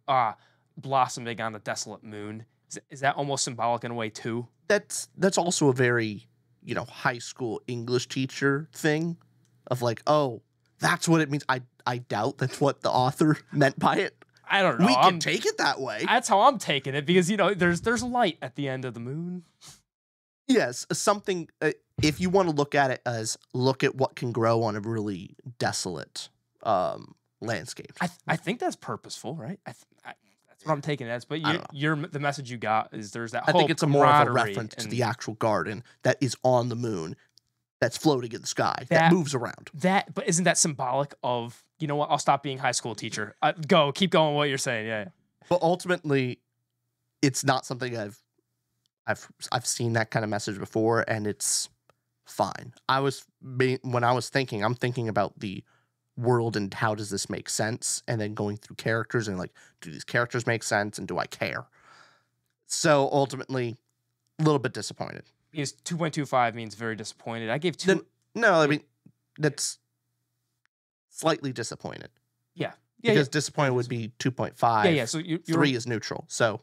blossoming on the desolate moon? Is that almost symbolic in a way too? That's also a very, you know, high school English teacher thing of like, oh, that's what it means. I doubt that's what the author meant by it. I don't know. We can take it that way. That's how I'm taking it, because, you know, there's light at the end of the moon. Yes, something. If you want to look at it as look at what can grow on a really desolate landscape. I think that's purposeful, right? That's what I'm taking it as. But the message you got is there's that hope. I think it's more of a reference to the actual garden that is on the moon, that's floating in the sky, that moves around. But isn't that symbolic of, you know what? I'll stop being high school teacher. Keep going. What you're saying, yeah. But ultimately, it's not something I've seen that kind of message before, and it's fine. When I was thinking, I'm thinking about the world and how does this make sense, and then going through characters and like, do these characters make sense, and do I care? So ultimately, a little bit disappointed. Because 2.25 means very disappointed. I gave 2. No, I mean, that's slightly disappointed. Yeah. Because disappointed would be 2.5. Yeah. So 3 is neutral. So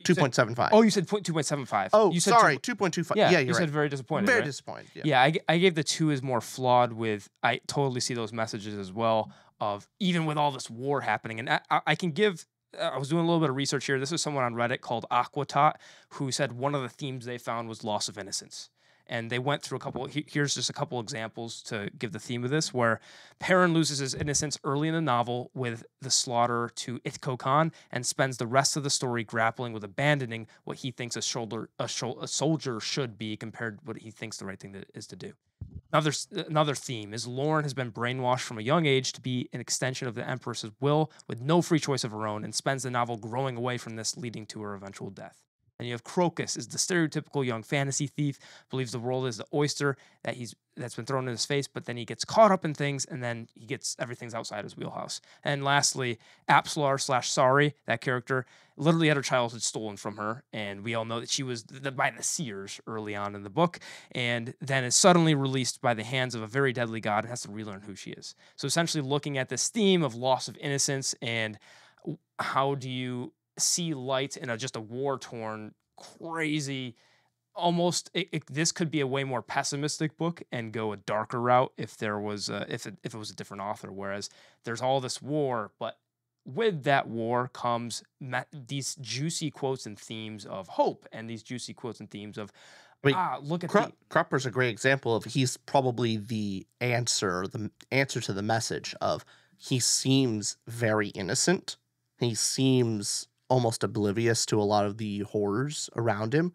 2.75. Oh, you said 2.75. Oh, you said sorry, 2.25. Yeah, you're you said very disappointed. Very right? disappointed. Yeah, I gave the 2 as more flawed with. I totally see those messages as well. Of even with all this war happening, and I can give. I was doing a little bit of research here. This is someone on Reddit called Aquatot who said one of the themes they found was loss of innocence. And they went through a couple. Here's just a couple examples to give the theme of this, where Perrin loses his innocence early in the novel with the slaughter to Ithko Khan, and spends the rest of the story grappling with abandoning what he thinks a soldier should be compared to what he thinks the right thing is to do. Another theme is Lauren has been brainwashed from a young age to be an extension of the Empress's will with no free choice of her own, and spends the novel growing away from this, leading to her eventual death. And you have Crocus is the stereotypical young fantasy thief, believes the world is the oyster that's been thrown in his face, but then he gets caught up in things, and then he gets everything's outside his wheelhouse. And lastly, Apslar/Sorry, that character, literally had her childhood stolen from her, and we all know that she was by the Seers early on in the book, and then is suddenly released by the hands of a very deadly god and has to relearn who she is. So essentially looking at this theme of loss of innocence, and how do you see light in just a war-torn, crazy, almost this could be a way more pessimistic book and go a darker route if there was if it was a different author. Whereas there's all this war, but with that war comes these juicy quotes and themes of hope, and these juicy quotes and themes of look at Crupper's a great example of, he's probably the answer to the message of, he seems very innocent. He seems almost oblivious to a lot of the horrors around him,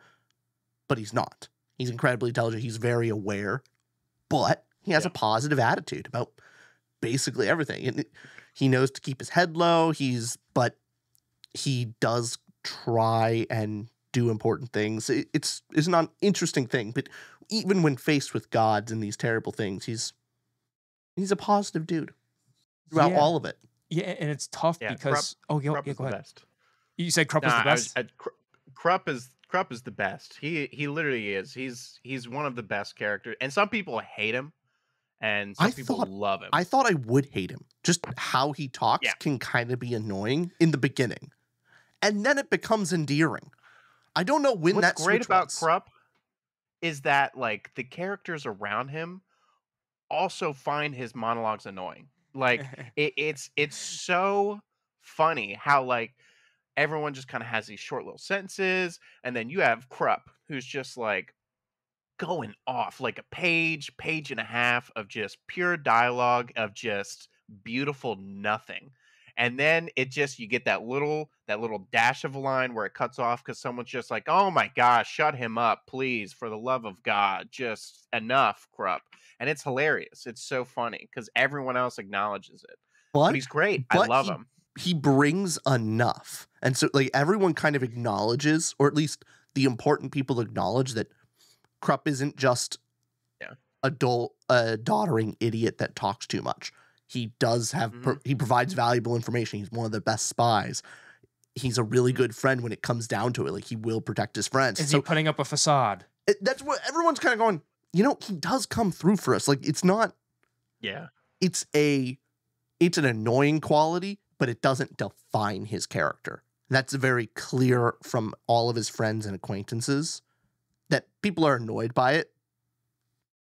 but he's not. He's incredibly intelligent. He's very aware, but he has a positive attitude about basically everything. And he knows to keep his head low. But he does try and do important things. It's not an interesting thing, but even when faced with gods and these terrible things, he's a positive dude throughout all of it. Yeah, and it's tough because Krupp go is ahead. The best. You said Krupp was the best? Krupp is the best. He literally is. He's one of the best characters. And some people hate him, and some people love him. I thought I would hate him. Just how he talks can kind of be annoying in the beginning. And then it becomes endearing. I don't know when that switch was. What's great about Krupp is that, like, the characters around him also find his monologues annoying. Like, it's so funny how, like, everyone just kind of has these short little sentences, and then you have Krupp, who's just like going off like a page and a half of just pure dialogue of just beautiful nothing. And then it just you get that little dash of a line where it cuts off because someone's just like, "Oh my gosh, shut him up, please, for the love of God, just enough, Krupp." And it's hilarious. It's so funny because everyone else acknowledges it. But But he's great. I but love him. he brings enough, and so like everyone kind of acknowledges, or at least the important people acknowledge that Krupp isn't just Yeah. a doddering idiot that talks too much. He does have he provides valuable information. He's one of the best spies. He's a really good friend when it comes down to it. Like he will protect his friends. Is he putting up a facade? That's what everyone's kind of going, you know, he does come through for us. Like it's not, Yeah. it's an annoying quality, but it doesn't define his character. That's very clear from all of his friends and acquaintances that people are annoyed by it,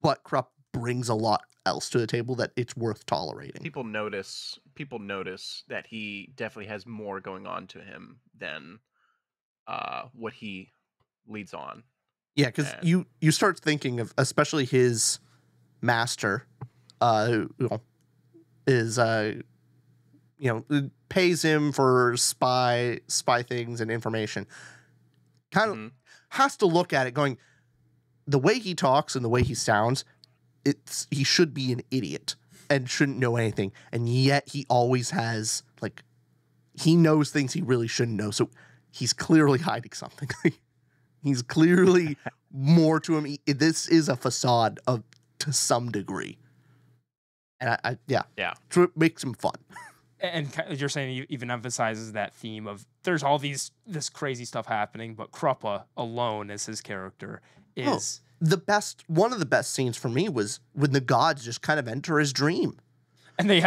but Krupp brings a lot else to the table that it's worth tolerating. People notice that he definitely has more going on to him than what he leads on. Yeah, because you start thinking of especially his master, who is pays him for spy things and information. Kind of has to look at it going, the way he talks and the way he sounds, he should be an idiot and shouldn't know anything, and yet he always has he knows things he really shouldn't know. So he's clearly hiding something. He's clearly more to him. This is a facade to some degree, and so it makes him fun. And you're saying he even emphasizes that theme of there's all this crazy stuff happening, but Kruppa alone as his character is one of the best scenes for me was when the gods just kind of enter his dream. And they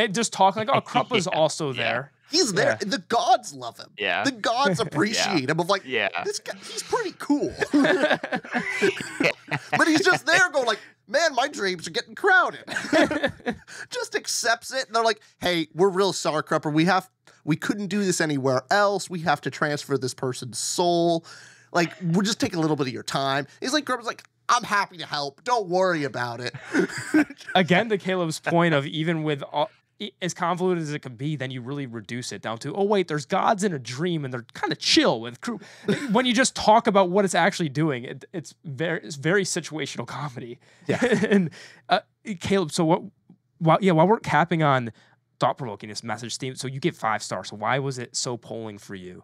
just talk like, oh, Kruppa's also there. He's there. Yeah. The gods love him. Yeah. The gods appreciate him. Of like, this guy, he's pretty cool. But he's just there going like, man, my dreams are getting crowded. Just accepts it. And they're like, hey, we're real sorry, Kruppa. We couldn't do this anywhere else. We have to transfer this person's soul. Like, we'll just take a little bit of your time. He's like, Kruppa's like, I'm happy to help. Don't worry about it. Again, to Caleb's point of even with as convoluted as it could be, then you really reduce it down to, oh, wait, there's gods in a dream and they're kind of chill with crew. When you just talk about what it's actually doing, it's very situational comedy. Yeah. And Caleb, so while we're capping on thought-provoking this message theme, so you get 5 stars. So why was it so polling for you?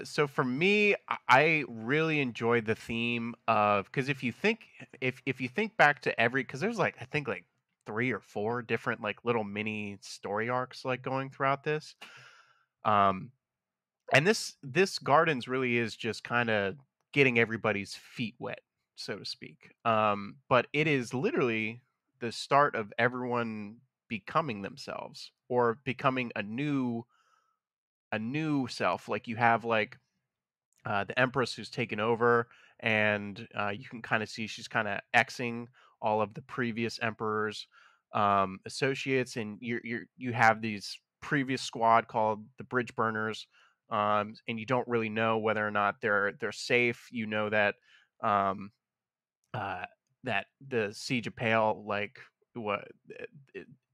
So for me, I really enjoyed the theme of, because if you think back to because there's I think 3 or 4 different little mini story arcs going throughout this, and this Gardens really is just kind of getting everybody's feet wet, so to speak. But it is literally the start of everyone becoming themselves or becoming a new self. Like you have the Empress who's taken over, and you can kind of see she's kind of Xing all of the previous emperors' associates, and you have these previous squad called the Bridge Burners, and you don't really know whether or not they're safe. You know that that the Siege of Pale,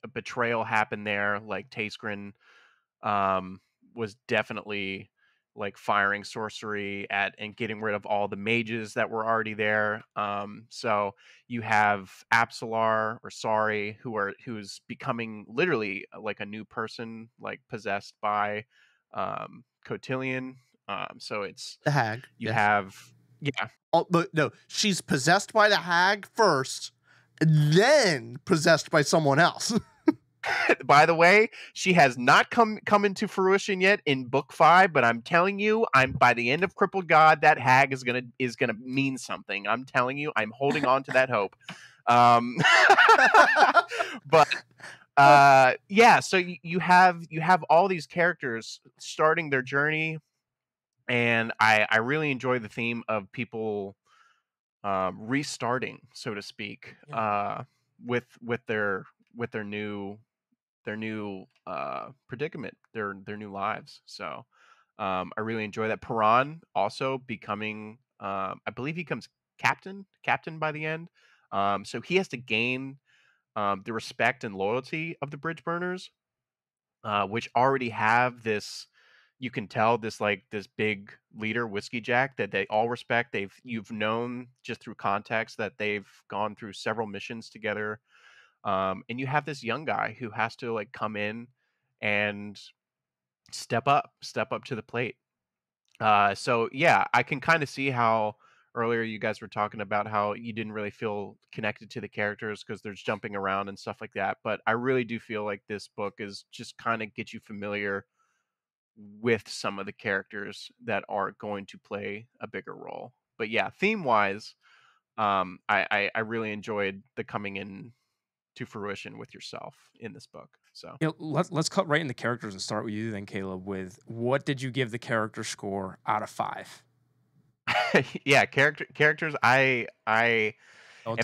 a betrayal happened there. Like Taskrin was definitely firing sorcery at and getting rid of all the mages that were already there. So you have Apsalar or Sari who's becoming literally a new person, possessed by Cotillion. So it's the hag. You have but no, she's possessed by the hag first, then possessed by someone else. By the way, she has not come into fruition yet in book 5, but I'm telling you, by the end of Crippled God, that hag is gonna mean something. I'm telling you, I'm holding on to that hope. But so you have all these characters starting their journey, and I really enjoy the theme of people restarting, so to speak, with their new new predicament, their new lives. So I really enjoy that. Piran also becoming, I believe he becomes captain by the end. So he has to gain the respect and loyalty of the bridge burners, which already have this. You can tell this this big leader, Whiskey Jack, that they all respect. You've known just through context that they've gone through several missions together. And you have this young guy who has to like come in and step up to the plate. So yeah, I can kind of see how earlier you guys were talking about how you didn't really feel connected to the characters because there's jumping around and stuff like that. But I really do feel like this book is just kind of get you familiar with some of the characters that are going to play a bigger role. But yeah, theme wise, I really enjoyed the coming in to fruition with yourself in this book. So let's cut right into characters and start with you then, Caleb. With what did you give the character score out of 5? yeah, characters. If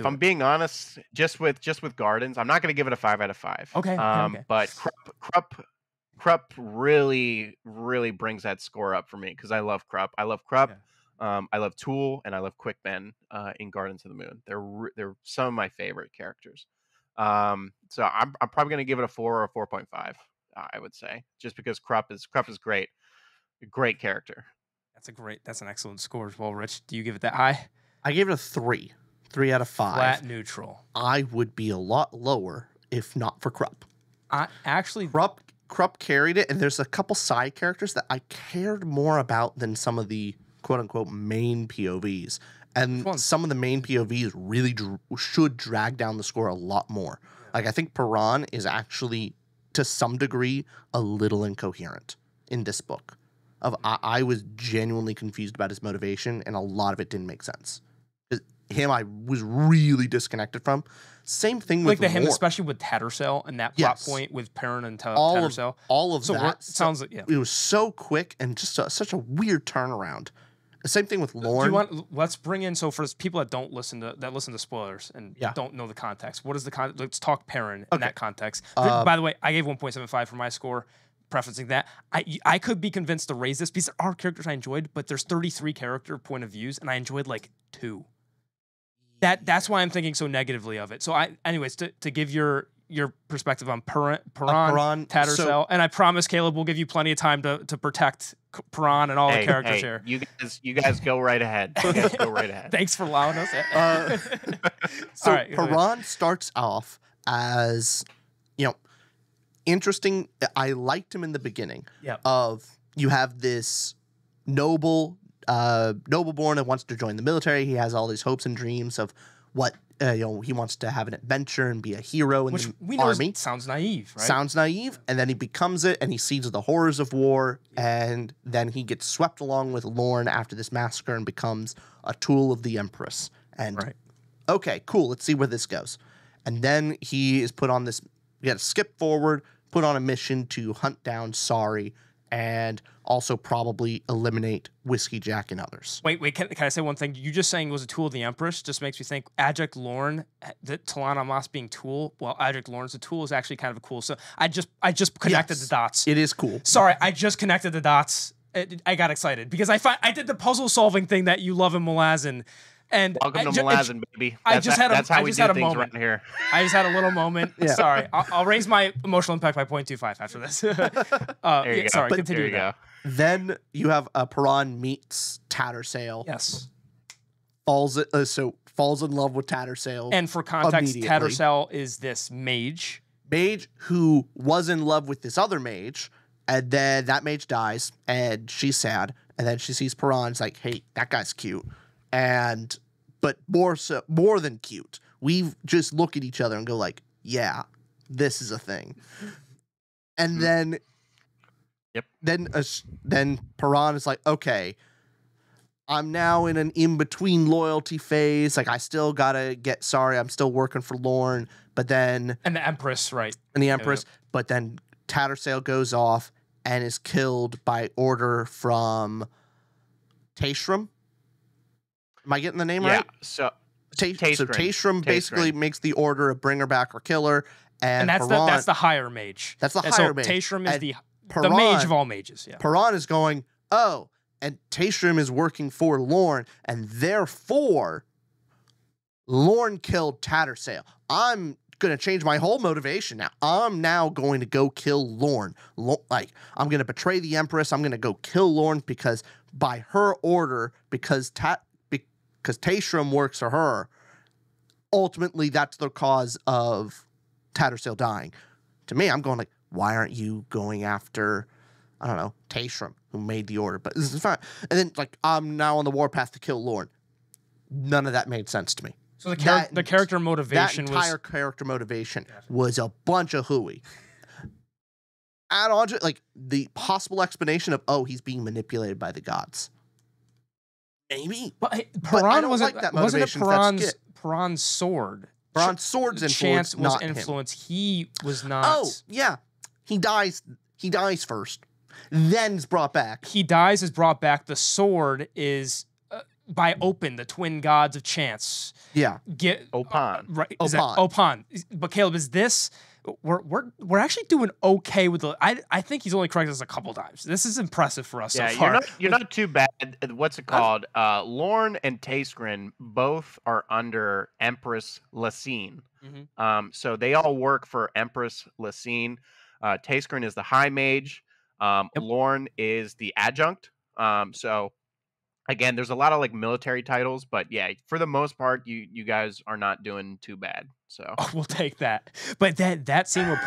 I'm being honest, just with Gardens, I'm not going to give it a 5 out of 5. Okay. But Krupp really brings that score up for me because I love Krupp. I love Krupp. Yeah. I love Tool and I love Quickben in Gardens of the Moon. They're some of my favorite characters. So I'm probably going to give it a 4 or a 4.5. I would say, just because Krupp is great, a great character. That's an excellent score as well. Rich, do you give it that high? I gave it a 3 out of 5. Flat neutral. I would be a lot lower if not for Krupp. Krupp carried it, and there's a couple side characters that I cared more about than some of the quote-unquote main POVs. And some of the main POVs really should drag down the score a lot more. Like, I think Piran is actually, to some degree, a little incoherent in this book. I was genuinely confused about his motivation, and a lot of it didn't make sense. Him, I was really disconnected from. Same thing with him, especially with Tattersail and that plot point with Perrin and Tattersail. All of so that sounds like it was so quick and just such a weird turnaround. The same thing with Lorne. Let's bring in, so for people that don't listen to spoilers and don't know the context. What is the context? Let's talk Perrin in that context. By the way, I gave 1.75 for my score. Prefacing that, I could be convinced to raise this because there are characters I enjoyed, but there's 33 character point of views, and I enjoyed like 2. That's why I'm thinking so negatively of it. So anyways, to give your perspective on Piran, Tattersail, and I promise Caleb will give you plenty of time to protect Piran and all the characters here. You guys go right ahead. Thanks for allowing us. So right, Piran starts off as, interesting. I liked him in the beginning. You have this nobleborn that wants to join the military. He has all these hopes and dreams of what he wants to have an adventure and be a hero in the army. Sounds naive, right? Sounds naive, and then he becomes it, and he sees the horrors of war, and then he gets swept along with Lorne after this massacre and becomes a tool of the Empress. And okay, cool. Let's see where this goes. And then he is put on this. We got to skip forward, put on a mission to hunt down Sari, and also probably eliminate Whiskey Jack and others. Wait, can I say one thing? You just saying it was a tool of the Empress just makes me think Adject Lorne, that Talana Moss being tool, well, Adject Lorne's a tool is actually kind of a cool. So I just connected the dots. It is cool. Sorry, I just connected the dots. I got excited because I did the puzzle solving thing that you love in Malazan. And welcome to Malazan, baby. That's how we do things around here. I just had a little moment. Sorry, I'll raise my emotional impact by 0.25 after this. Sorry, continue. There you go. Then you have Piran meets Tattersail. Yes. Falls in love with Tattersail. And for context, Tattersail is this mage who was in love with this other mage, and then that mage dies, and she's sad, and then she sees Piran. It's like, hey, that guy's cute. But more than cute. We just look at each other and go like, yeah, this is a thing. And then Piran is like, okay, I'm now in an in-between loyalty phase. Like, I still gotta get Sari. I'm still working for Lorne. But then... And the Empress, right. And the Empress. Yep. But then Tattersail goes off and is killed by order from Taishram. Am I getting the name right? So Taishram basically makes the order of bring her back or kill her, And that's Perron, that's the higher mage. That's the And higher so mage. Tayshram is And the Perron, mage of all mages. Yeah. Perron is going, oh, and Tayshram is working for Lorne, and therefore Lorne killed Tattersail. I'm going to change my whole motivation now. I'm now going to go kill Lorne. I'm going to betray the Empress. I'm going to go kill Lorne because by her order, because Tayshram works for her, ultimately that's the cause of Tattersail dying. To me, I'm going like, why aren't you going after, I don't know, Tayshram, who made the order? But this is fine. And then, like, I'm now on the warpath to kill Lorne. None of that made sense to me. So the character motivation that entire character motivation was a bunch of hooey. Add on to like the possible explanation of, oh, he's being manipulated by the gods. Maybe. But Perron wasn't like that motivation. Wasn't it Perron's sword? Perron's sword's influence, Chance was not influence. him. He was not. Oh, yeah. He dies first. Then is brought back. He dies, is brought back. The sword is by Open, the twin gods of chance. Yeah. Opan. Right. Is that Opan? But Caleb, is this? We're actually doing okay with the. I think he's only corrected us a couple times. This is impressive for us so far. You're not too bad. What's it called? Lorne and Taskrin both are under Empress Lacine. Mm-hmm. So they all work for Empress Lacine. Taskrin is the high mage. Lorne is the adjunct. So again, there's a lot of like military titles, but yeah, for the most part, you guys are not doing too bad. So we'll take that. But that scene with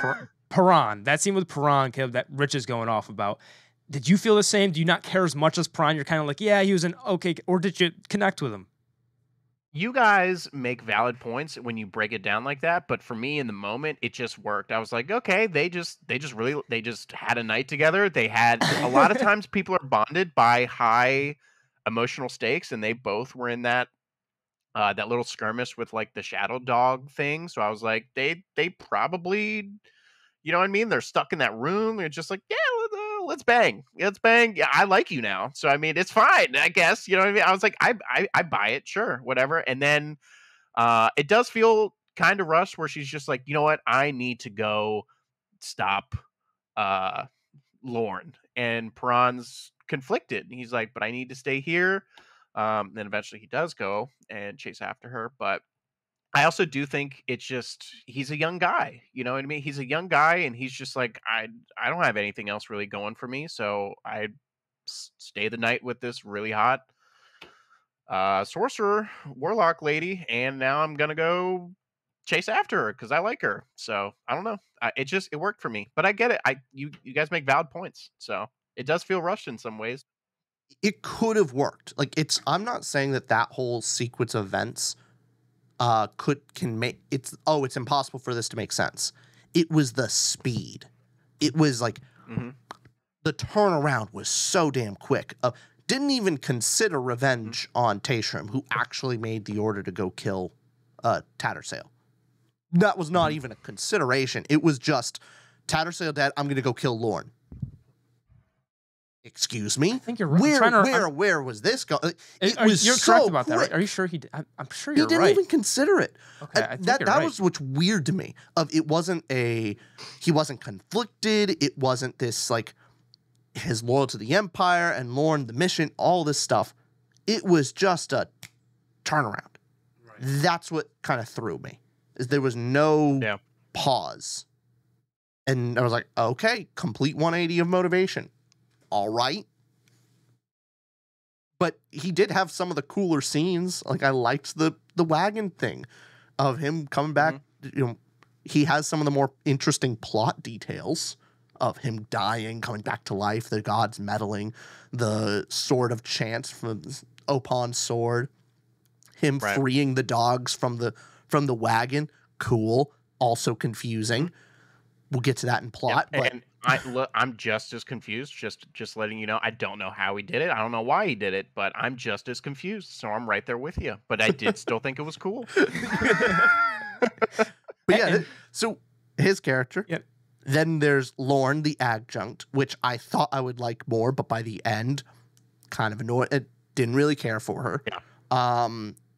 Perron, Caleb, that Rich is going off about. Did you feel the same? Do you not care as much as Perron? You're kind of like, yeah, he was an okay, or did you connect with him? You guys make valid points when you break it down like that, but for me in the moment, it just worked. I was like, okay, they just had a night together. They had a lot of times people are bonded by high emotional stakes, and they both were in that little skirmish with like the shadow dog thing. So I was like, they probably, you know what I mean? They're stuck in that room. They're just like, yeah, let's bang. Let's bang. Yeah, I like you now. So, I mean, it's fine, I guess. You know what I mean? I was like, I buy it. Sure. Whatever. And then it does feel kind of rushed where she's just like, you know what? I need to go stop Lorne. And Perron's conflicted. He's like, but I need to stay here. Then eventually he does go and chase after her. But I also do think it's just he's a young guy, you know what I mean? He's a young guy, and he's just like I don't have anything else really going for me, so I stay the night with this really hot sorcerer warlock lady, and now I'm gonna go chase after her because I like her. So I don't know, it worked for me, but I get it. You guys make valid points, so it does feel rushed in some ways. It could have worked. Like I'm not saying that whole sequence of events can make it's impossible for this to make sense. It was the speed. It was like the turnaround was so damn quick. Didn't even consider revenge on Tayshram, who actually made the order to go kill Tattersail. That was not even a consideration. It was just Tattersail dead. I'm gonna go kill Lorne. Excuse me? I think you're right. Where was this going? You're correct about that, right? Are you sure he did? I'm sure you're right. He didn't even consider it. Okay, I think that was what's weird to me. He wasn't conflicted. It wasn't this like his loyal to the Empire and Lorne, the mission, all this stuff. It was just a turnaround. Right. That's what kind of threw me. Is there was no pause. And I was like, okay, complete 180 of motivation. All right. But he did have some of the cooler scenes. Like I liked the wagon thing of him coming back. You know, he has some of the more interesting plot details of him dying, coming back to life, the gods meddling, the sword of chance from Opan's sword, him freeing the dogs from the wagon. Cool. Also confusing. We'll get to that in plot. Yep. But I'm just as confused. Just letting you know, I don't know how he did it. I don't know why he did it, but I'm just as confused. So I'm right there with you. But I did still think it was cool. But yeah, so his character. Yep. Then there's Lorne, the adjunct, which I thought I would like more, but by the end, kind of annoyed. It didn't really care for her. Yeah.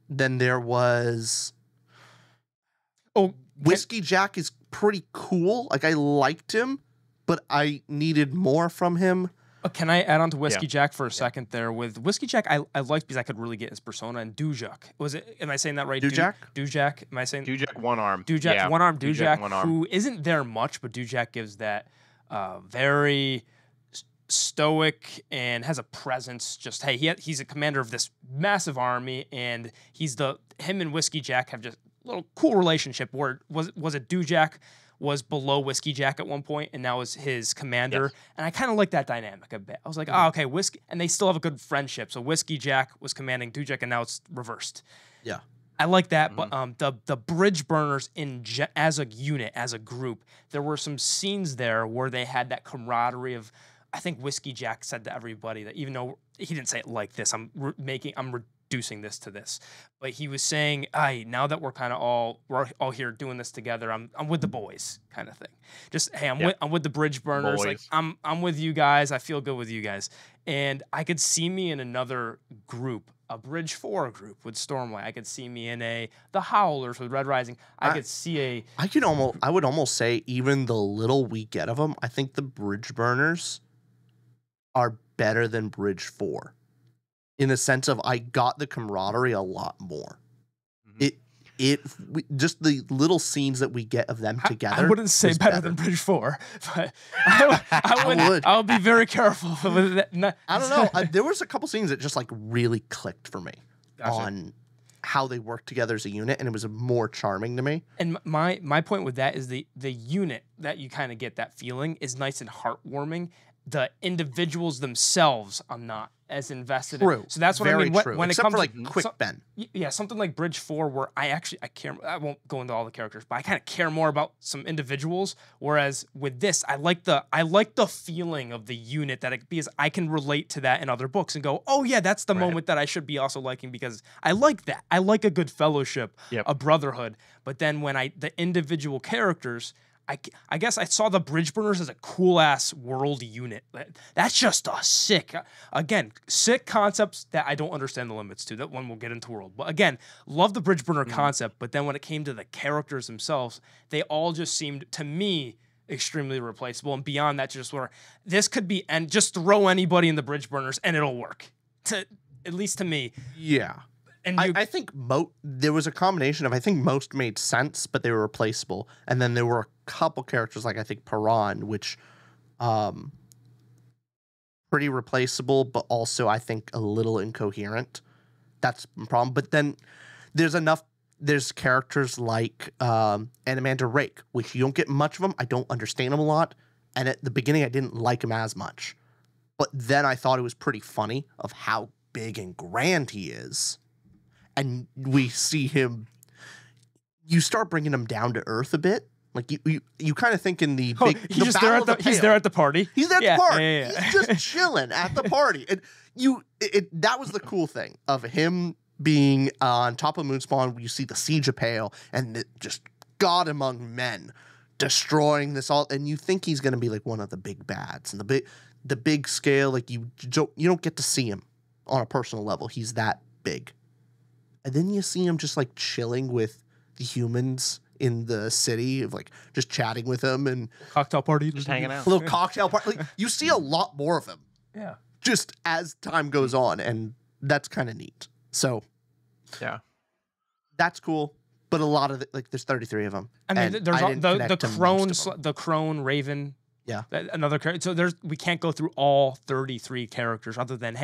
Then there was Whiskey Jack is pretty cool. Like I liked him, but I needed more from him. Can I add on to Whiskey Jack for a second there? With Whiskey Jack, I liked because I could really get his persona. And Dujak, was it? Am I saying that right? Dujak? Dujak. Am I saying Dujak one arm? Dujak, one arm. Dujak, one arm. who isn't there much, but Dujak gives that very stoic and has a presence. Just hey, he's a commander of this massive army, and him and Whiskey Jack have just a little cool relationship. Where was it? Dujak was below Whiskey Jack at one point, and now is his commander. Yes. And I kind of like that dynamic a bit. I was like, oh, okay, Whiskey, and they still have a good friendship. So Whiskey Jack was commanding Dujak, and now it's reversed. Yeah. I like that, but the bridge burners as a unit, as a group, there were some scenes there where they had that camaraderie of. I think Whiskey Jack said to everybody that even though he didn't say it like this, I'm reducing this to this, but he was saying, now that we're all here doing this together, I'm with the boys, kind of thing. Just hey, I'm with the bridge burners. Boys. Like I'm with you guys. I feel good with you guys, and I could see me in another group. A Bridge 4 group with Stormlight. I could see me in the Howlers with Red Rising. I could see I would almost say even the little we get of them, I think the Bridge Burners are better than Bridge 4 in the sense of I got the camaraderie a lot more. Just the little scenes that we get of them together. I wouldn't say better than Bridge 4, but I would. I would be very careful with that. I don't know. There was a couple scenes that just like really clicked for me on how they work together as a unit, and it was more charming to me. And my point with that is the unit that you kind of get that feeling is nice and heartwarming. The individuals themselves, I'm not as invested in. So that's what I mean. When Except it comes for like to Quick Ben. Yeah, something like Bridge 4 where I care. I won't go into all the characters, but I kind of care more about some individuals. Whereas with this, I like the feeling of the unit because I can relate to that in other books and go, oh yeah, that's the moment that I should be also liking because I like that. I like a good fellowship, a brotherhood. But then when the individual characters, I guess I saw the Bridge Burners as a cool-ass world unit. That's just a sick concepts that I don't understand the limits to. That one we'll get into world. But again, love the Bridge Burner concept, but then when it came to the characters themselves, they all just seemed, to me, extremely replaceable. And beyond that, just where this could be, and just throw anybody in the Bridge Burners and it'll work. At least to me. Yeah. And I think there was a combination of, I think most made sense, but they were replaceable. And then there were a couple characters like I think Paran, which pretty replaceable, but also I think a little incoherent. That's the problem. But then there's characters like Animander Rake, which you don't get much of them. I don't understand them a lot. And at the beginning, I didn't like him as much. But then I thought it was pretty funny of how big and grand he is. And we see him, you start bringing him down to earth a bit. Like you kind of think in the big, he's there at the party. He's at the party. Yeah. He's just chilling at the party. And that was the cool thing of him being on top of Moonspawn. You see the Siege of Pale and just God among men destroying this all. And you think he's going to be like one of the big bads and the big scale. Like you don't get to see him on a personal level. He's that big. And then you see him just like chilling with the humans in the city, of like just chatting with them and cocktail party, just hanging out. A little cocktail party. Like, you see a lot more of him. Yeah. Just as time goes on, and that's kind of neat. So, yeah, that's cool. But a lot of there's 33 of them. I mean, there's the crone Raven. Yeah, another character. So we can't go through all 33 characters, other than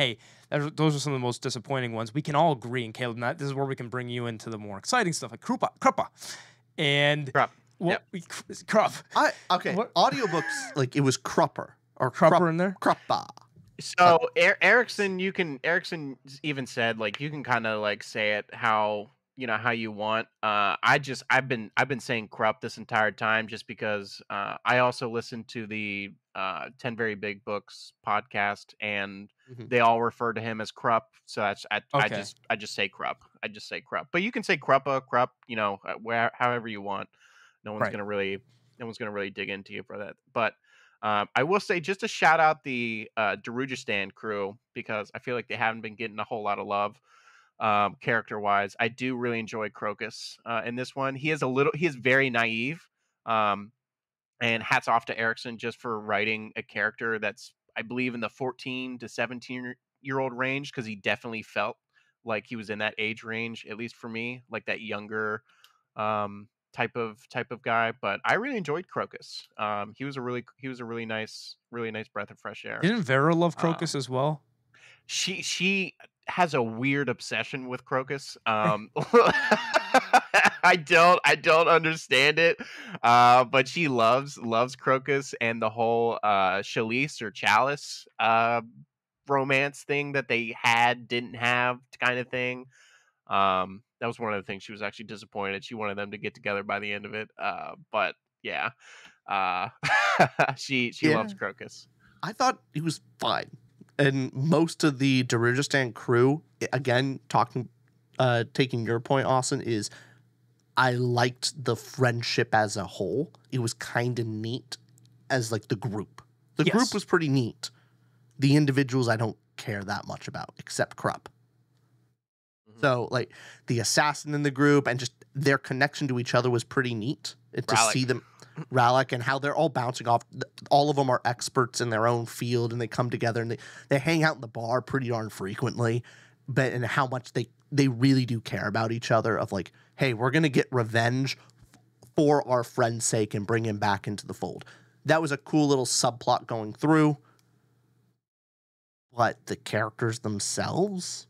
those are some of the most disappointing ones. We can all agree, and Caleb, this is where we can bring you into the more exciting stuff, like Kruppa, and Krupp. Krupp. Audiobooks, like it was Krupper or Krupper in there. Kruppa. So Erickson even said like you can kind of like say it how you want. I've been saying Krupp this entire time just because I also listened to the 10 Very Big Books podcast and they all refer to him as Krupp. So I just say Krupp. I just say Krupp. But you can say Kruppa, Krupp, however you want. No one's gonna really dig into you for that. But I will say just to shout out the Darujistan crew because I feel like they haven't been getting a whole lot of love. Character wise, I do really enjoy Crocus in this one. He is very naive, And hats off to Erickson just for writing a character that's, I believe, in the 14 to 17-year-old range, because he definitely felt like he was in that age range, at least for me, like that younger type of guy. But I really enjoyed Crocus. He was a really nice breath of fresh air. Didn't Vera love Um, Crocus as well? she has a weird obsession with Crocus. I don't understand it. But she loves Crocus and the whole Chalice or Chalice romance thing that they didn't have kind of thing. That was one of the things she was actually disappointed. She wanted them to get together by the end of it. But yeah. Uh she Yeah. loves Crocus. I thought he was fine. And most of the Darugistan crew, again, taking your point, Austin, is I liked the friendship as a whole. It was kind of neat as like the group. The Yes. group was pretty neat. The individuals I don't care that much about, except Krupp. So like the assassin in the group and just their connection to each other was pretty neat. And to see them, Rallick, and how they're all bouncing off. All of them are experts in their own field, and they come together and they hang out in the bar pretty darn frequently. But and how much they really do care about each other. Of like, hey, we're gonna get revenge for our friend's sake and bring him back into the fold. That was a cool little subplot going through. But the characters themselves,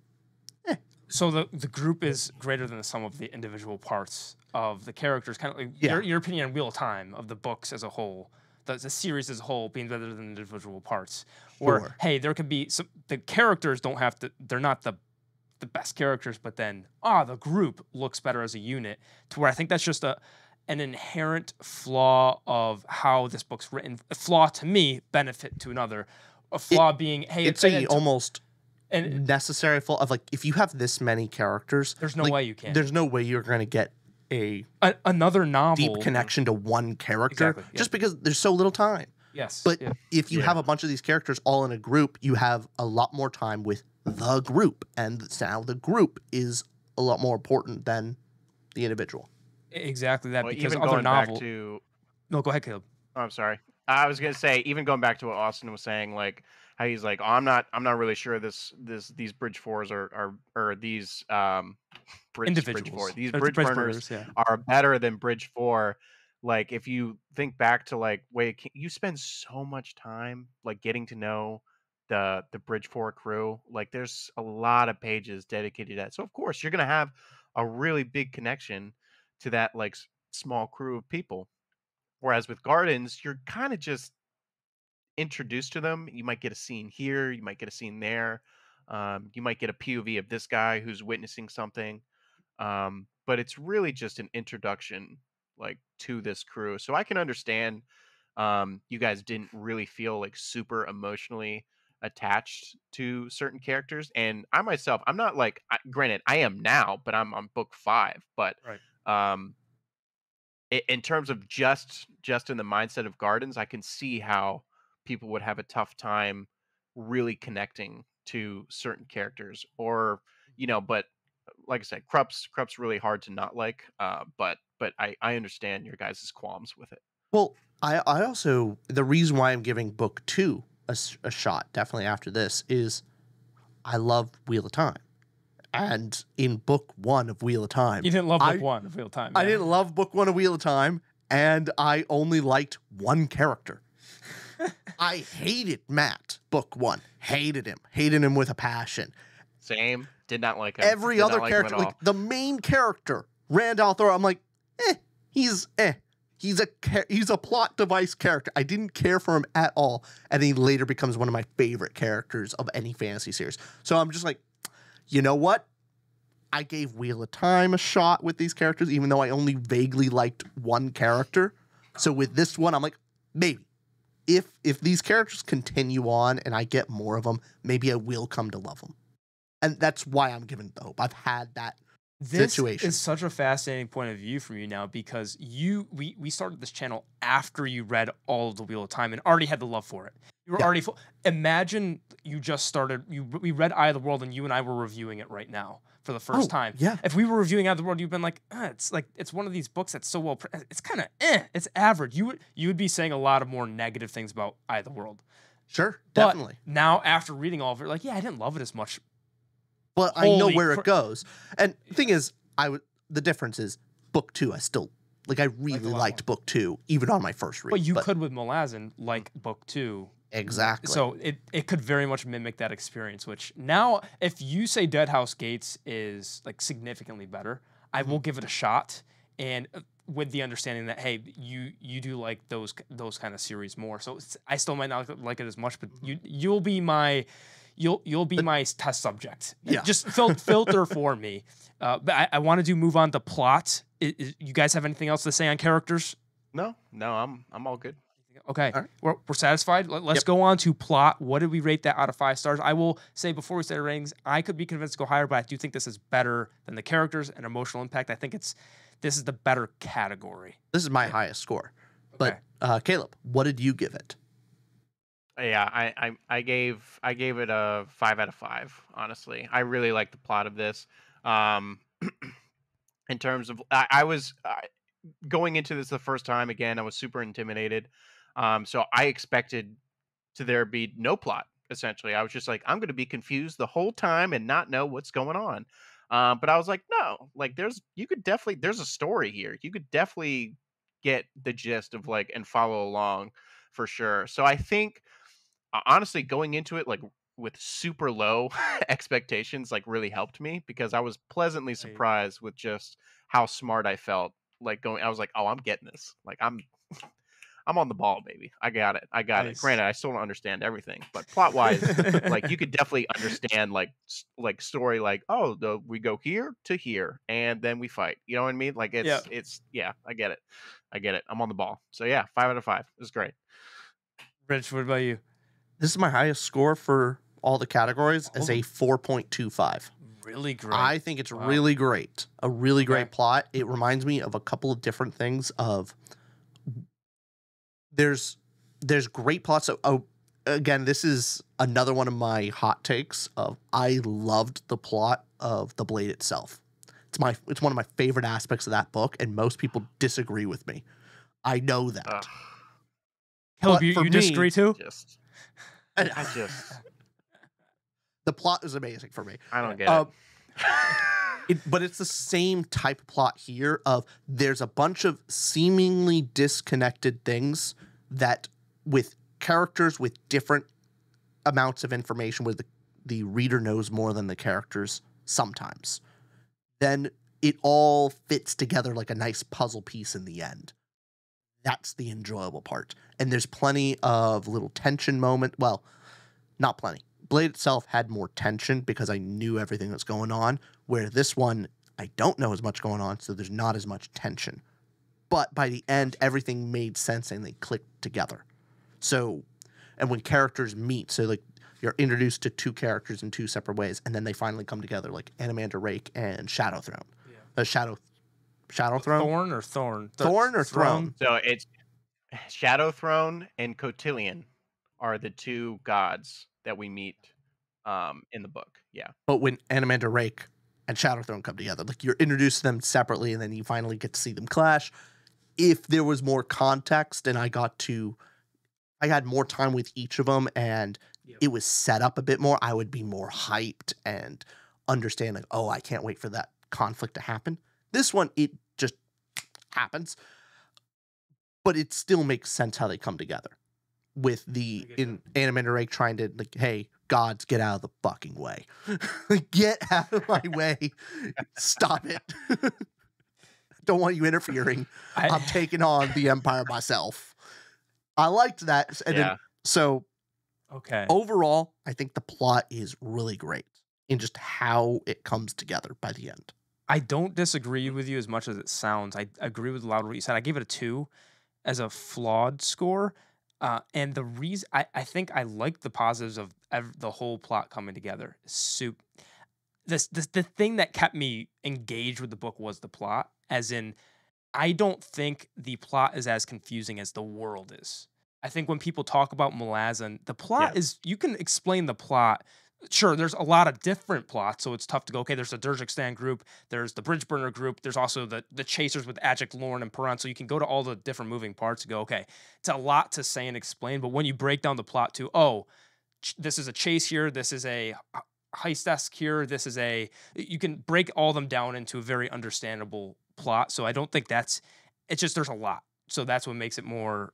So the group is greater than the sum of the individual parts of the characters. Kind of like your opinion on Wheel of Time of the books as a whole, the series as a whole being better than individual parts. Or hey, there could be the characters don't have to. They're not the best characters, but then the group looks better as a unit. To where I think that's just an inherent flaw of how this book's written. A flaw to me, benefit to another. A flaw being hey, it's almost. And necessary flaw of like if you have this many characters, there's no way you can. There's no way you're going to get another novel deep connection to one character just because there's so little time. Yes, but if you have a bunch of these characters all in a group, you have a lot more time with the group, and now the group is a lot more important than the individual. Exactly that. Well, because even other going novels. back to No, go ahead, Caleb. Oh, I'm sorry. I was gonna say, even going back to what Austin was saying, like how he's like, I'm not really sure these bridge fours or these bridge four, these bridge burners are better than bridge four. Like if you think back to like, wait, you spend so much time like getting to know the bridge four crew. Like there's a lot of pages dedicated to that. So of course you're gonna have a really big connection to that like small crew of people. Whereas with Gardens, you're kind of just introduced to them. You might get a scene here, you might get a scene there. You might get a POV of this guy who's witnessing something. But it's really just an introduction like to this crew. So I can understand you guys didn't really feel like super emotionally attached to certain characters. And I myself, I'm not like, granted, I am now, but I'm on book 5. But in terms of just in the mindset of Gardens, I can see how people would have a tough time really connecting to certain characters, or but like I said, Krupp's really hard to not like. But I understand your guys' qualms with it. Well, I also, the reason why I'm giving book 2 a shot, definitely after this, is I love Wheel of Time. And in book 1 of Wheel of Time... You didn't love book 1 of Wheel of Time. I didn't love book 1 of Wheel of Time, and I only liked one character. I hated Matt, book 1. Hated him with a passion. Same. Did not like him. Every other character, like the main character, Randall Thor, I'm like, he's a plot device character. I didn't care for him at all, and he later becomes one of my favorite characters of any fantasy series. So I'm just like, you know what? I gave Wheel of Time a shot with these characters, even though I only vaguely liked one character. So with this one, I'm like, maybe. If these characters continue on and I get more of them, maybe I will come to love them. And that's why I'm giving the hope. I've had that situation. This is such a fascinating point of view from you now, because we started this channel after you read all of the Wheel of Time and already had the love for it. You were Yeah. already full. Imagine you just started. We read Eye of the World, and you and I were reviewing it right now for the first time. Yeah. If we were reviewing Eye of the World, you've been like, it's one of these books that's so well. It's kind of it's average. You would be saying a lot of more negative things about Eye of the World. Sure, But definitely. now after reading all of it, like, yeah, I didn't love it as much. But I know Holy where cr- it goes. And the thing is, the difference is book 2, I still I really a lot liked book 2, even on my first read. But you could with Malazan like book 2. Exactly. So it could very much mimic that experience, which now if you say Dead House Gates is like significantly better, I will give it a shot, and with the understanding that, hey, you do like those kind of series more. So I still might not like it as much, but you'll be my my test subject. Yeah. Just filter for me. But I wanted to move on to plot. You guys have anything else to say on characters? No, I'm all good. Okay, All right. we're satisfied. Let's Yep. go on to plot. What did we rate that out of 5 stars? I will say before we say the ratings, I could be convinced to go higher, but I do think this is better than the characters and emotional impact. I think this is the better category. This is my highest score. But Caleb, what did you give it? Yeah, I gave it a 5 out of 5. Honestly, I really like the plot of this. In terms of, I was going into this the first time again. I was super intimidated. So I expected there be no plot. Essentially, I was just like, I'm going to be confused the whole time and not know what's going on. But I was like, no, like there's a story here. You could definitely get the gist of and follow along for sure. So I think honestly going into it with super low expectations really helped me, because I was pleasantly surprised with just how smart I felt. I was like, oh, I'm getting this. I'm on the ball, baby. I got it. Nice. Granted, I still don't understand everything, but plot wise, you could definitely understand story, we go here to here and then we fight. You know what I mean? Yeah, I get it. I'm on the ball. So yeah, 5 out of 5. It was great. Rich, what about you? This is my highest score for all the categories as a 4.25. Really great. I think it's really great. A really great Okay. plot. It reminds me of a couple of different things of there's great plots. Again, this is another one of my hot takes of I loved the plot of The Blade itself. It's one of my favorite aspects of that book, and most people disagree with me. I know that. Caleb, but for you me, disagree too? The plot is amazing for me. I don't get it. But it's the same type of plot here of there's a bunch of seemingly disconnected things that with characters with different amounts of information where the reader knows more than the characters sometimes. Then it all fits together like a nice puzzle piece in the end. That's the enjoyable part. And there's plenty of little tension moment. Well, not plenty. Blade itself had more tension because I knew everything that's going on, where this one, I don't know as much going on, so there's not as much tension. But by the end, everything made sense and they clicked together. So, and when characters meet, so you're introduced to 2 characters in 2 separate ways, and then they finally come together, like Animander Rake and Shadow Throne. Yeah. Shadow Throne? Thorn or Thorn? Thorn or Throne? So it's Shadow Throne and Cotillion are the 2 gods that we meet in the book. Yeah. But when Animander Rake and Shadow Throne come together, you're introduced to them separately and then you finally get to see them clash. If there was more context and I had more time with each of them and it was set up a bit more, I would be more hyped and understand oh, I can't wait for that conflict to happen. This one, it just happens. But it still makes sense how they come together. With Animander Rake trying to hey, gods, get out of the fucking way. Get out of my way. Stop it. Don't want you interfering. I'm taking on the Empire myself. I liked that. And then, okay. Overall, I think the plot is really great in just how it comes together by the end. I don't disagree with you as much as it sounds. I agree with a lot of what you said. I gave it a 2 as a flawed score. And the reason I think I like the positives of the whole plot coming together. The thing that kept me engaged with the book was the plot, as in I don't think the plot is as confusing as the world is. I think when people talk about Malazan, the plot is, you can explain the plot. Sure, there's a lot of different plots, so it's tough to go, okay, there's the Durjakstan group, there's the Bridgeburner group, there's also the Chasers with Ajik, Lorne, and Paran, so you can go to all the different moving parts and go, okay, it's a lot to say and explain, but when you break down the plot to, oh, this is a chase here, this is a heist-esque here, this is a... You can break all them down into a very understandable plot, so I don't think that's... It's just there's a lot, so that's what makes it more...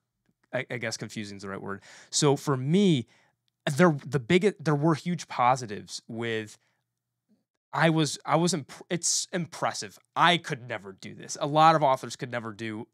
I guess confusing is the right word. So for me, there were huge positives with. It's impressive. I could never do this. A lot of authors could never do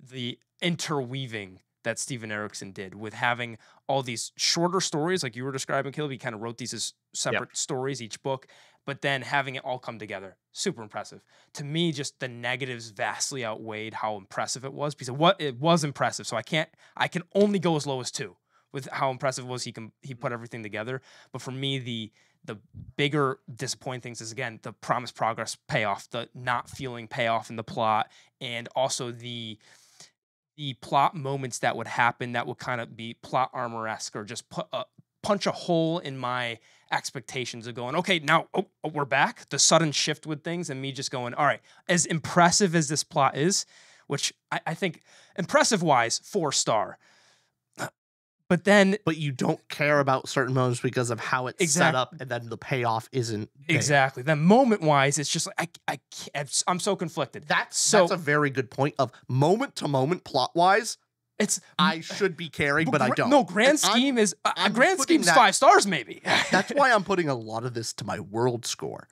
the interweaving that Steven Erikson did with having all these shorter stories, like you were describing, Caleb. He kind of wrote these as separate stories, each book, but then having it all come together. Super impressive. To me, just the negatives vastly outweighed how impressive it was, because it was impressive. So I can only go as low as 2 with how impressive it was. He put everything together. But for me, the bigger disappointing things is, again, the promised progress payoff, the not feeling payoff in the plot, and also the plot moments that would happen that would kind of be plot armor-esque, or just punch a hole in my expectations of going, okay, now we're back. The sudden shift with things, and me just going, all right, as impressive as this plot is, which I think impressive-wise, 4-star. But you don't care about certain moments because of how it's set up, and then the payoff isn't there. Exactly. Then moment-wise, it's just like I'm so conflicted. That's a very good point. Of moment to moment, plot-wise, I should be caring, but I don't. No, grand scheme is grand scheme's 5 stars, maybe. That's why I'm putting a lot of this to my world score.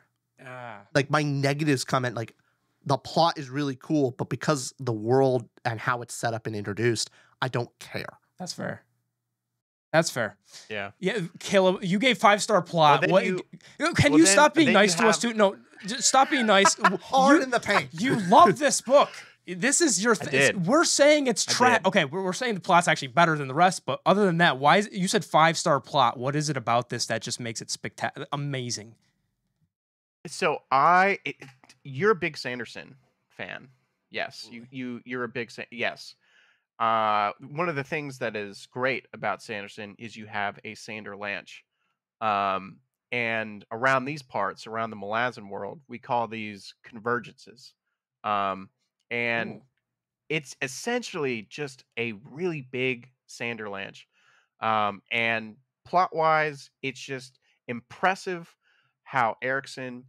Like my negatives comment, like the plot is really cool, but because the world and how it's set up and introduced, I don't care. That's fair. That's fair. Yeah. Yeah, Caleb, you gave 5-star plot. Well, Can you stop being nice to us too? No, just stop being nice. Hard in the paint. You love this book. This is your thing. We're saying it's trash. Okay, we're saying the plot's actually better than the rest, but other than that, why is it, you said 5-star plot? What is it about this that just makes it spectacular, amazing? So you're a big Sanderson fan. Yes, you're a big yes. One of the things that is great about Sanderson is you have a Sander Lanch. And around these parts, around the Malazan world, we call these convergences. And it's essentially just a really big Sander Lanch. And plot-wise, it's just impressive how Erikson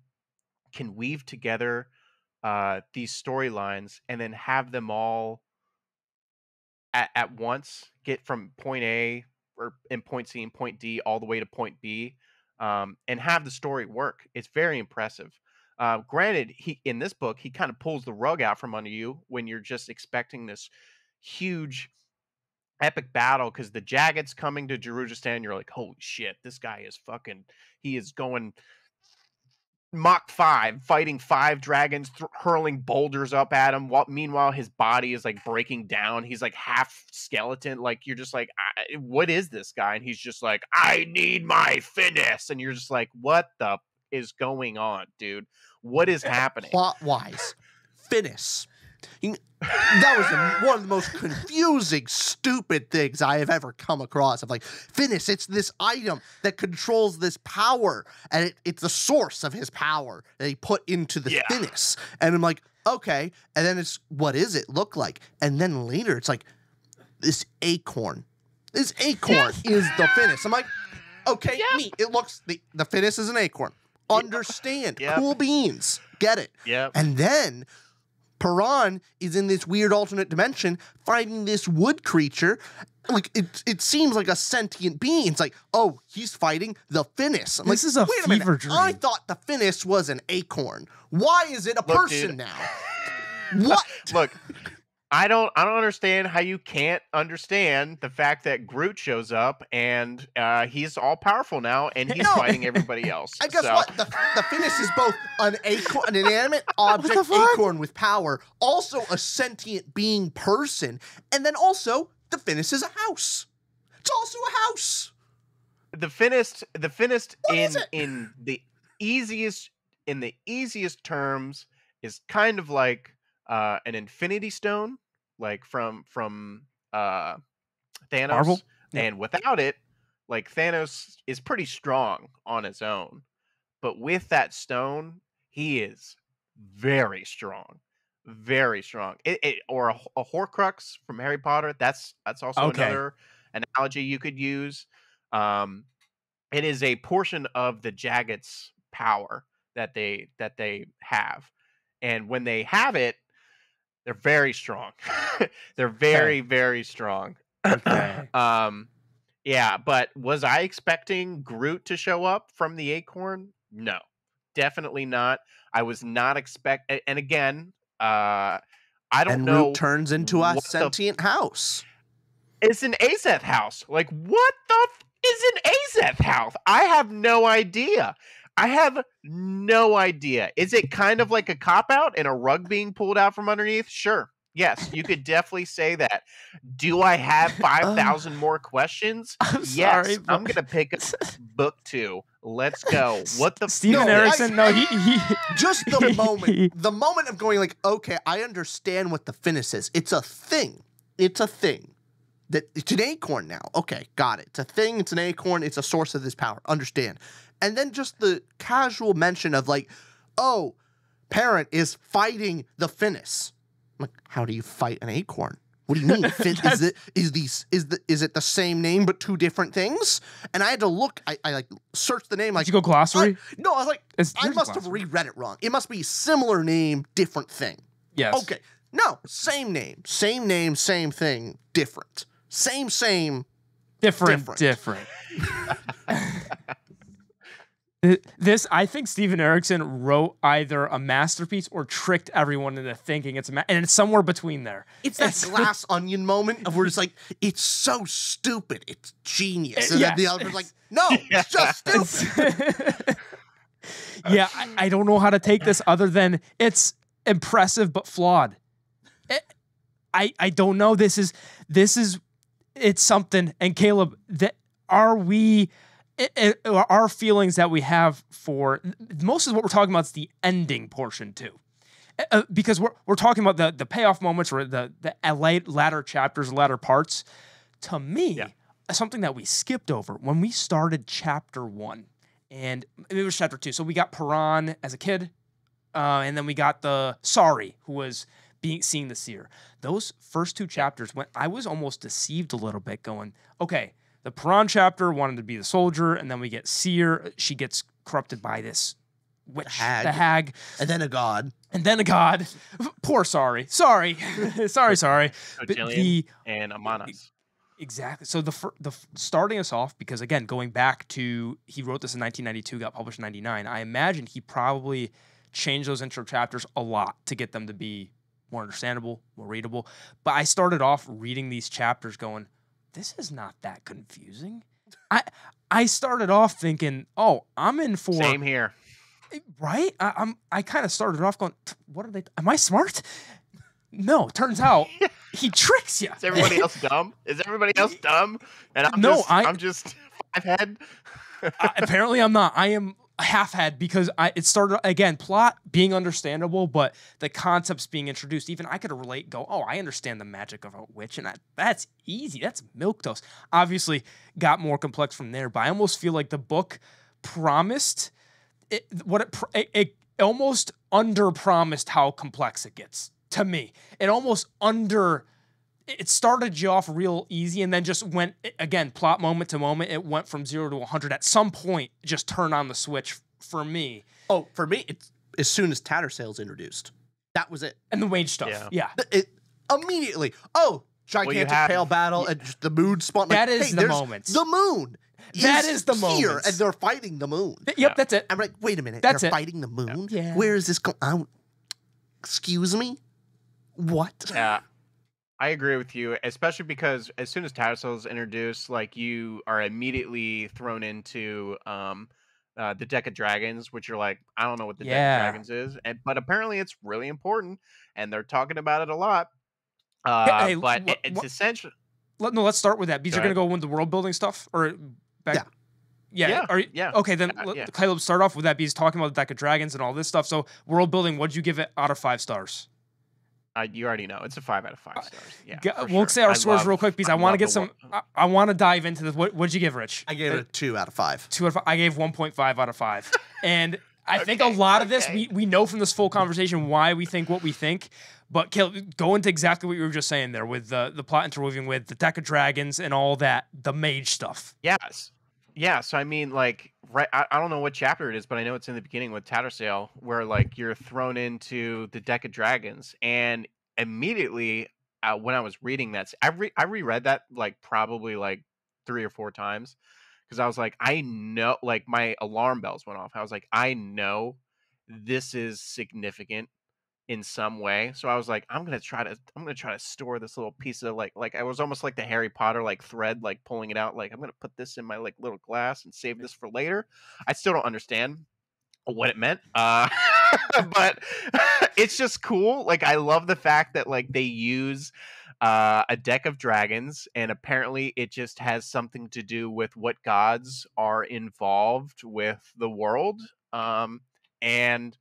can weave together these storylines and then have them all at once, get from point A or in point C and point D all the way to point B, and have the story work. It's very impressive. Granted, in this book, he kind of pulls the rug out from under you when you're just expecting this huge epic battle, because the Jagad's coming to Jerujistan. You're like, holy shit, this guy is he is going Mach 5, fighting 5 dragons, hurling boulders up at him. Meanwhile, his body is like breaking down. He's like half skeleton. Like, you're just like, what is this guy? And he's just like, I need my finis. And you're just like, what the is going on, dude? What is happening? Plot-wise, finis. That was one of the most confusing, stupid things I have ever come across. Of like, finis, it's this item that controls this power, and it's the source of his power that he put into the finis. And I'm like, okay. And then it's, what does it look like? And then later, it's like, this acorn. This acorn is the finis. I'm like, okay, neat. It looks, the finis is an acorn. Understand. Cool beans. Get it. Yeah. And then Paran is in this weird alternate dimension fighting this wood creature. Like, it seems like a sentient being. It's like, oh, he's fighting the finis. I'm this like, is a wait a fever minute. dream. I thought the finis was an acorn. Why is it a person dude. now? What? Look, I don't understand how you can't understand the fact that Groot shows up and he's all powerful now and he's fighting everybody else. I guess what? The finis is both an acorn, an inanimate object acorn with power, also a sentient being person, and then also the finis is a house. It's also a house. The finis What in the easiest terms is kind of like an infinity stone, like from Thanos, Marvel? Yeah. and without it, like Thanos is pretty strong on his own, but with that stone, he is very strong, very strong. Or a Horcrux from Harry Potter. That's also Okay. another analogy you could use. Um, it is a portion of the Jagged's power that they have, and when they have it, they're very strong. They're very, very strong. Okay. Yeah, but was I expecting Groot to show up from the acorn? No, definitely not. I was not and again, I don't And know Root turns into a what the sentient house. it's an Azeth house. Like, what the is an Azeth house? I have no idea. I have no idea. Is it kind of like a cop-out and a rug being pulled out from underneath? Sure. Yes, you could definitely say that. Do I have 5,000 more questions? I'm Yes. sorry, I'm going to pick up book 2. Let's go. What the Steven No, Erickson? No, he Just the moment of going like, okay, I understand what the Finis is. It's a thing. It's a thing. It's an acorn now. Okay, got it. It's a thing. It's an acorn. It's a source of this power. Understand. And then just the casual mention of like, oh, parent is fighting the Finis. I'm like, how do you fight an acorn? What do you mean? Is it the same name but two different things? And I had to look. I like searched the name. Like, Did you go glossary? no, I was like, There's I a must have glossary. reread it wrong. It must be similar name, different thing. Yes. Okay, no, same name, same thing, different. Same. Different. This, I think Steven Erickson wrote either a masterpiece or tricked everyone into thinking it's and it's somewhere between there. It's that glass onion moment of where it's like, it's so stupid, it's genius. And then the other person's like, no, it's just stupid. Yeah, I don't know how to take this other than it's impressive but flawed. I don't know. This is it's something. And Caleb, our feelings that we have for most of what we're talking about is the ending portion too, because we're talking about the payoff moments or the latter chapters, latter parts. To me, something that we skipped over when we started chapter 1, and it was chapter 2. So we got Paran as a kid, and then we got the Sari who was seeing the seer. Those first 2 chapters, when I was almost deceived a little bit, going, okay. The Paran chapter wanted to be the soldier, and then we get Seer. She gets corrupted by this witch, the hag. And then a god. Poor Sorry. Sorry. Jillian and Amanas. Exactly. So the starting us off, because again, going back to, he wrote this in 1992, got published in 99. I imagine he probably changed those intro chapters a lot to get them to be more understandable, more readable. But I started off reading these chapters going, this is not that confusing. I started off thinking, oh, I'm in for Same here. Right? I kind of started off going, what are they? Am I smart? No, turns out he tricks you. Is everybody else dumb? And I'm just 5 head. Apparently I'm not. I am half head because it started, again, plot being understandable, but the concepts being introduced, even I could relate, go, oh, I understand the magic of a witch, and that's easy. That's milquetoast. Obviously got more complex from there, but I almost feel like the book promised it almost under-promised how complex it gets to me. It started you off real easy and then just went, again, plot moment to moment, it went from 0 to 100. At some point, just turn on the switch for me. Oh, for me, it's as soon as Tattersale's introduced. That was it. And the wage stuff. Yeah. It immediately, gigantic pale battle and just the moon spawn. That is the moment. The moon. That is the here, moment. and they're fighting the moon. Yep, that's it. I'm like, wait a minute. They're fighting the moon? Yeah. Where is this going? Excuse me? What? Yeah. I agree with you, especially because as soon as Tattersale is introduced, like you are immediately thrown into the Deck of Dragons, which you're like, I don't know what the Deck of Dragons is, but apparently it's really important, and they're talking about it a lot. It's essential. Let's start with that because you're gonna go with the world building stuff or back. Yeah. Okay, then Caleb, start off with that because he's talking about the Deck of Dragons and all this stuff. So world building, what'd you give it out of 5 stars? You already know it's a 5 out of 5 stars. Yeah, for We'll sure. say our scores real quick because I want to get some. I want to dive into this. What'd you give, Rich? I gave it a 2 out of 5. 2 out of 5. I gave 1.5 out of 5. And I think a lot of this we know from this full conversation why we think what we think. But Caleb, go into exactly what you were just saying there with the plot interweaving with the deck of dragons and all that, the mage stuff. Yes. Yeah, so I mean, like, right, I don't know what chapter it is, but I know it's in the beginning with Tattersail, where like you're thrown into the deck of dragons, and immediately when I was reading that, I reread that like probably like 3 or 4 times because I was like, I know, like my alarm bells went off. I was like, I know this is significant in some way. So I was like, I'm gonna try to store this little piece of like I was almost like the Harry Potter like thread, like pulling it out, like I'm gonna put this in my like little glass and save this for later. I still don't understand what it meant. But it's just cool. Like I love the fact that like they use a deck of dragons, and apparently it just has something to do with what gods are involved with the world. And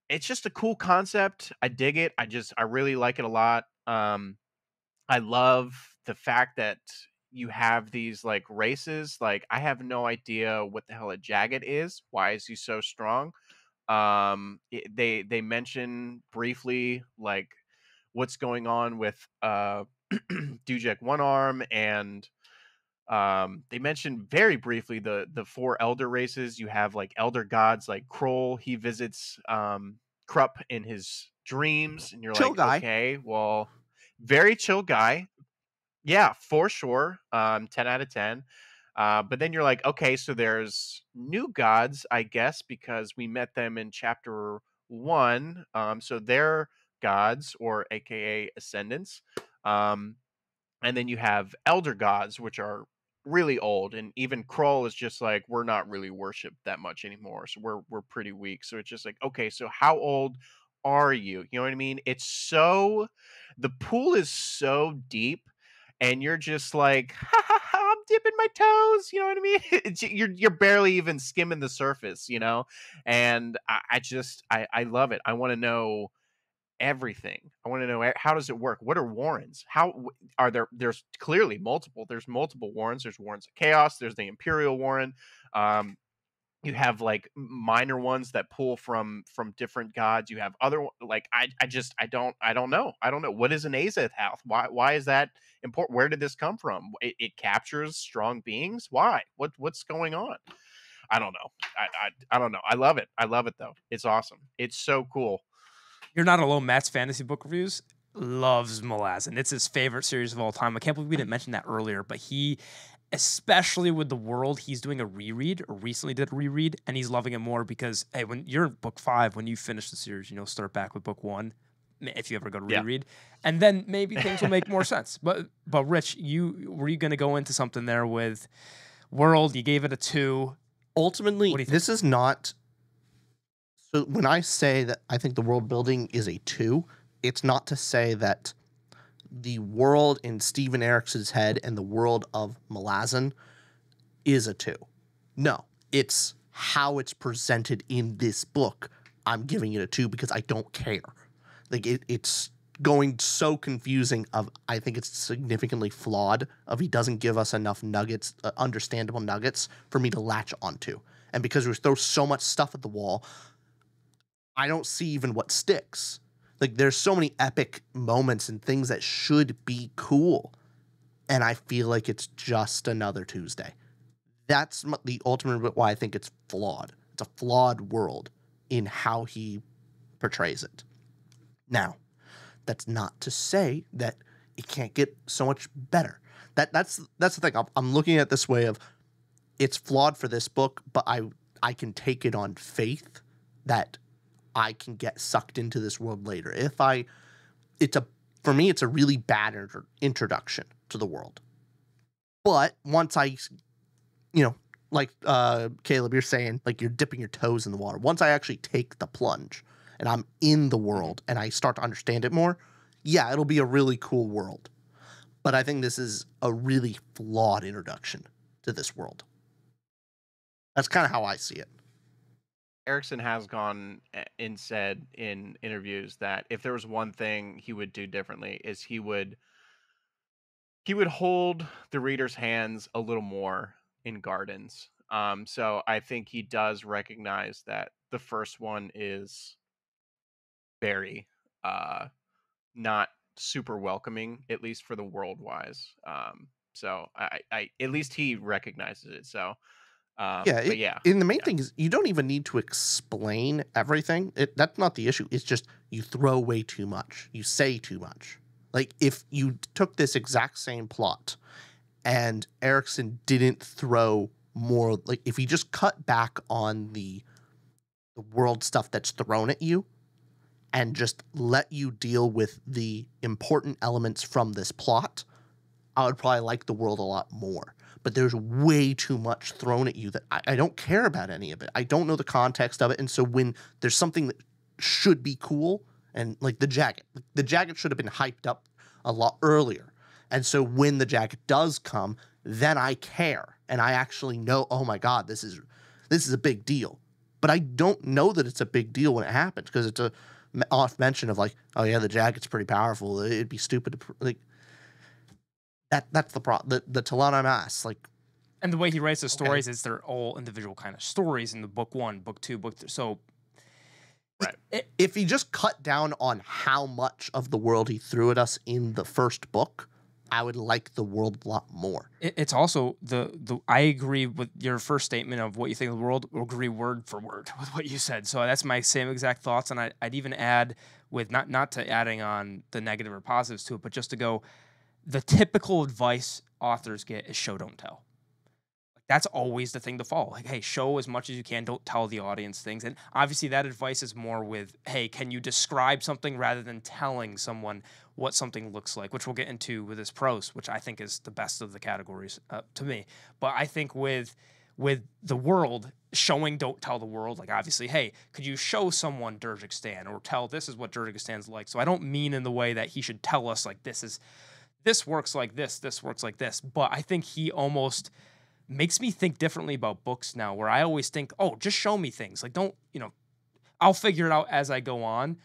it's just a cool concept. I dig it. I really like it a lot. I love the fact that you have these like races. Like I have no idea what the hell a Jagged is. Why is he so strong? They mention briefly like what's going on with Dujek One Arm, and they mentioned very briefly the 4 elder races. You have like elder gods like Kroll. He visits Krupp in his dreams, and you're Chill like, guy. okay, well, very chill guy. Yeah, for sure. 10 out of 10. But then you're like, okay, so there's new gods, I guess, because we met them in chapter 1. So they're gods, or AKA ascendants. And then you have elder gods, which are really old, and even Kroll is just like, we're not really worshipped that much anymore, so we're pretty weak. So it's just like, okay, so how old are you? You know what I mean? It's so the pool is so deep, and you're just like, ha, ha, ha, I'm dipping my toes. You know what I mean? You're barely even skimming the surface, you know. And I love it. I want to know everything. I want to know how does it work? What are warrens? Are there's clearly multiple. There's multiple warrens. There's warrens of chaos. There's the Imperial Warren. You have like minor ones that pull from different gods. You have other like I don't know. I don't know. What is an Azath House? Why is that important? Where did this come from? It captures strong beings. Why? What's going on? I don't know. I don't know. I love it. I love it though. It's awesome. It's so cool. You're not alone. Matt's Fantasy Book Reviews loves Malazan. It's his favorite series of all time. I can't believe we didn't mention that earlier, but he, especially with The World, he's doing a reread, or recently did a reread, and he's loving it more because, hey, when you're in book 5, when you finish the series, start back with book 1, if you ever go to reread, and then maybe things will make more sense. But Rich, were you going to go into something there with World? You gave it a 2. Ultimately, this is not... So when I say that I think the world building is a 2, it's not to say that the world in Steven Eriksen's head and the world of Malazan is a 2. No, it's how it's presented in this book. I'm giving it a 2 because I don't care. Like it's going so confusing. I think it's significantly flawed. He doesn't give us enough nuggets, understandable nuggets for me to latch onto. And because we throw so much stuff at the wall, I don't see even what sticks. Like, there's so many epic moments and things that should be cool, and I feel like it's just another Tuesday. That's the ultimate why I think it's flawed. It's a flawed world in how he portrays it. Now, that's not to say that it can't get so much better. That's the thing. I'm looking at it this way of, it's flawed for this book, but I can take it on faith that I can get sucked into this world later. For me, it's a really bad introduction to the world. But once I, like Caleb, you're saying, like you're dipping your toes in the water. Once I actually take the plunge and I'm in the world and I start to understand it more, yeah, it'll be a really cool world. But I think this is a really flawed introduction to this world. That's kind of how I see it. Erickson has gone and said in interviews that if there was one thing he would do differently is he would hold the reader's hands a little more in Gardens. So I think he does recognize that the first one is very not super welcoming, at least for the world wise. So I at least he recognizes it. So Yeah, but yeah, and the main thing is you don't even need to explain everything. That's not the issue. It's just you throw way too much. You say too much. Like if you took this exact same plot and Erickson didn't throw more, like if he just cut back on the world stuff that's thrown at you and just let you deal with the important elements from this plot, I would probably like the world a lot more. But there's way too much thrown at you that I don't care about any of it. I don't know the context of it. And so when there's something that should be cool, and like the jacket should have been hyped up a lot earlier. And so when the jacket does come, then I care. And I actually know, oh my God, this is a big deal. But I don't know that it's a big deal when it happens because it's a off mention of like, oh yeah, the jacket's pretty powerful. It'd be stupid to like. That's the problem. The Talana Mass, like, and the way he writes the stories is they're all individual kind of stories in the book 1, book 2, book 3. So, right. If he just cut down on how much of the world he threw at us in the first book, I would like the world a lot more. It's also I agree with your first statement of what you think of the world. Agree word for word with what you said. So that's my same exact thoughts, and I'd even add with not to adding on the negative or positives to it, but just to go. The typical advice authors get is show, don't tell. Like that's always the thing to follow. Like, hey, show as much as you can. Don't tell the audience things. And obviously that advice is more with, hey, can you describe something rather than telling someone what something looks like, which we'll get into with this prose, which I think is the best of the categories to me. But I think with the world, showing, don't tell the world. Like obviously, hey, could you show someone Dirgistan or tell this is what Dirgistan's like? So I don't mean in the way that he should tell us like this works like this works like this. But I think he almost makes me think differently about books now, where I always think, oh, just show me things. Like, don't, I'll figure it out as I go on,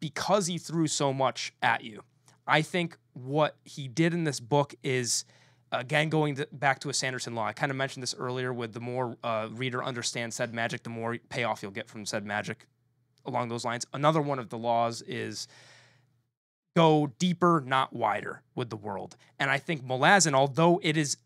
because he threw so much at you. I think what he did in this book is, again, going back to a Sanderson law. I kind of mentioned this earlier with the more reader understands said magic, the more payoff you'll get from said magic along those lines. Another one of the laws is go deeper, not wider with the world. And I think Malazan, although it is,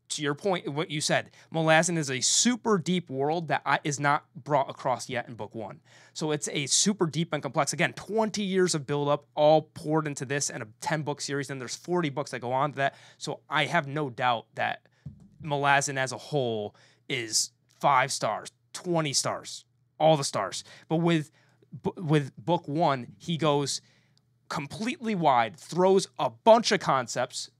to your point, what you said, Malazan is a super deep world that is not brought across yet in book 1. So it's a super deep and complex, again, 20 years of buildup all poured into this and a 10-book series. And there's 40 books that go on to that. So I have no doubt that Malazan as a whole is 5 stars, 20 stars, all the stars. But with book 1, he goes completely wide, throws a bunch of concepts,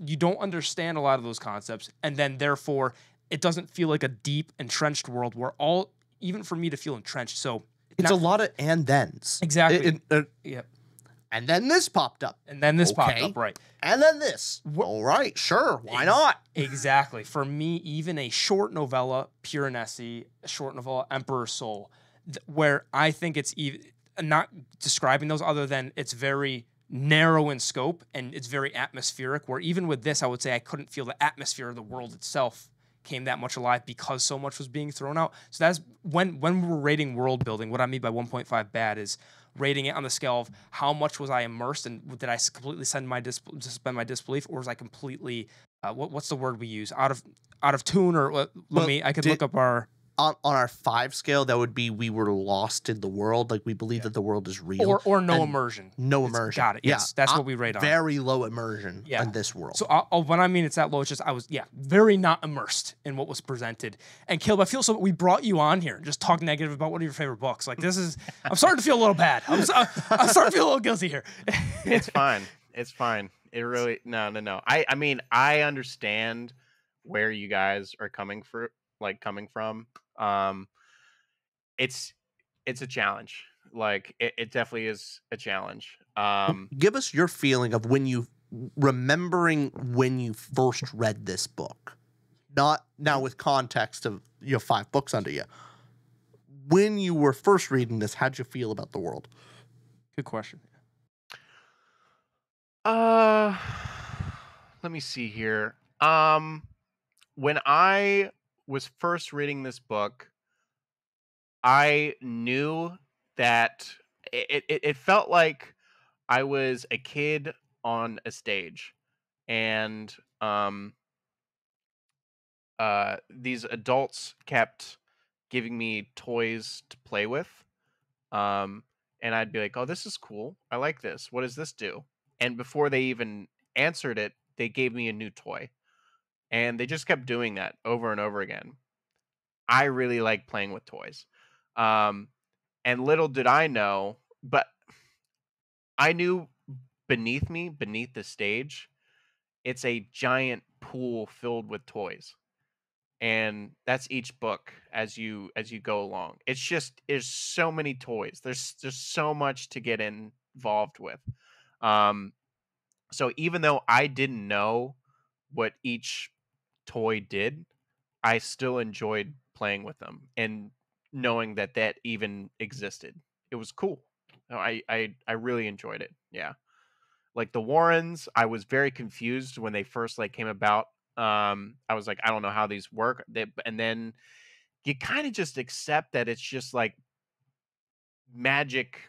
you don't understand a lot of those concepts, and then therefore it doesn't feel like a deep, entrenched world where even for me to feel entrenched. So it's a lot of and thens. Exactly. Yep. And then this popped up. And then this popped up, right. And then this. All right, sure, why not? Exactly. For me, even a short novella, Piranesi, a short novella, Emperor's Soul, where I think it's even not describing those other than it's very narrow in scope and it's very atmospheric, where even with this, I would say I couldn't feel the atmosphere of the world itself came that much alive because so much was being thrown out. So that's when we're rating world building, what I mean by 1.5 bad is rating it on the scale of how much was I immersed and did I completely suspend my disbelief, or was I completely, what's the word we use? Out of tune, or I could look up our... On our 5 scale, that would be we were lost in the world. Like we believe that the world is real. Or no immersion. No immersion. Got it. Yes, that's what we rate on. Very low immersion in this world. So when I mean it's that low, it's just I was, very not immersed in what was presented. And Caleb, I feel so we brought you on here and just talk negative about one of your favorite books. Like this is, I'm starting to feel a little bad. I'm starting to feel a little guilty here. It's fine. It's fine. It really, no. I mean, I understand where you guys are coming from. It's a challenge. Like it definitely is a challenge. Give us your feeling of remembering when you first read this book, not now with context of 5 books under you. when you were first reading this, how'd you feel about the world? Good question. Let me see here. When I was first reading this book, I knew that it felt like I was a kid on a stage, and these adults kept giving me toys to play with, and I'd be like, "Oh, this is cool. I like this. What does this do?" And before they even answered it, they gave me a new toy, and they just kept doing that over and over again. I really like playing with toys. Um, and little did I know, but I knew beneath me, beneath the stage, it's a giant pool filled with toys. And that's each book as you go along. It's just there's so many toys. There's so much to get involved with. Um, so even though I didn't know what each toy did, I still enjoyed playing with them and knowing that that even existed. It was cool. No, I really enjoyed it. Yeah. Like the Warrens, I was very confused when they first like came about. I was like, I don't know how these work. And then you kind of just accept that it's just like magic.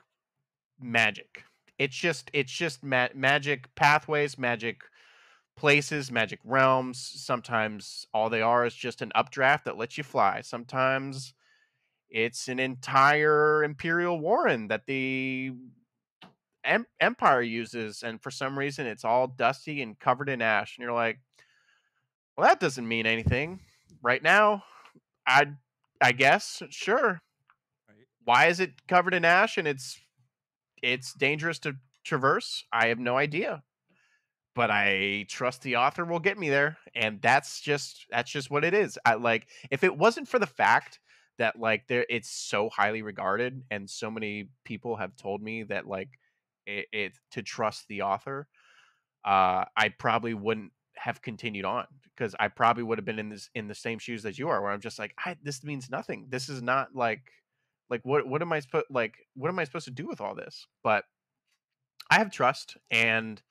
It's just magic pathways, magic places, magic realms. Sometimes all they are is just an updraft that lets you fly. Sometimes it's an entire Imperial Warren that the Empire uses, and for some reason it's all dusty and covered in ash. And you're like, well, that doesn't mean anything right now. I I guess sure. Right. Why is it covered in ash and it's dangerous to traverse? I have no idea. But I trust the author will get me there, and that's just what it is. I like if it wasn't for the fact that like there it's so highly regarded and so many people have told me that like it to trust the author, I probably wouldn't have continued on because I probably would have been in the same shoes that you are, where I'm just like, this means nothing. This is not like what am I supposed to do with all this? But I have trust, and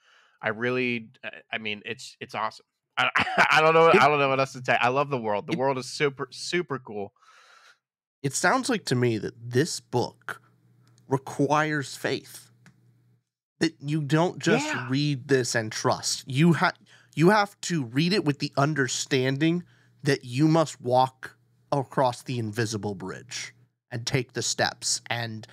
I really, I mean, it's awesome. I, I don't know. It I don't know what else to say. I love the world. The it world is super cool. it sounds like to me that this book requires faith. That you don't just Yeah. read this and trust. You have to read it with the understanding that you must walk across the invisible bridge and take the steps, and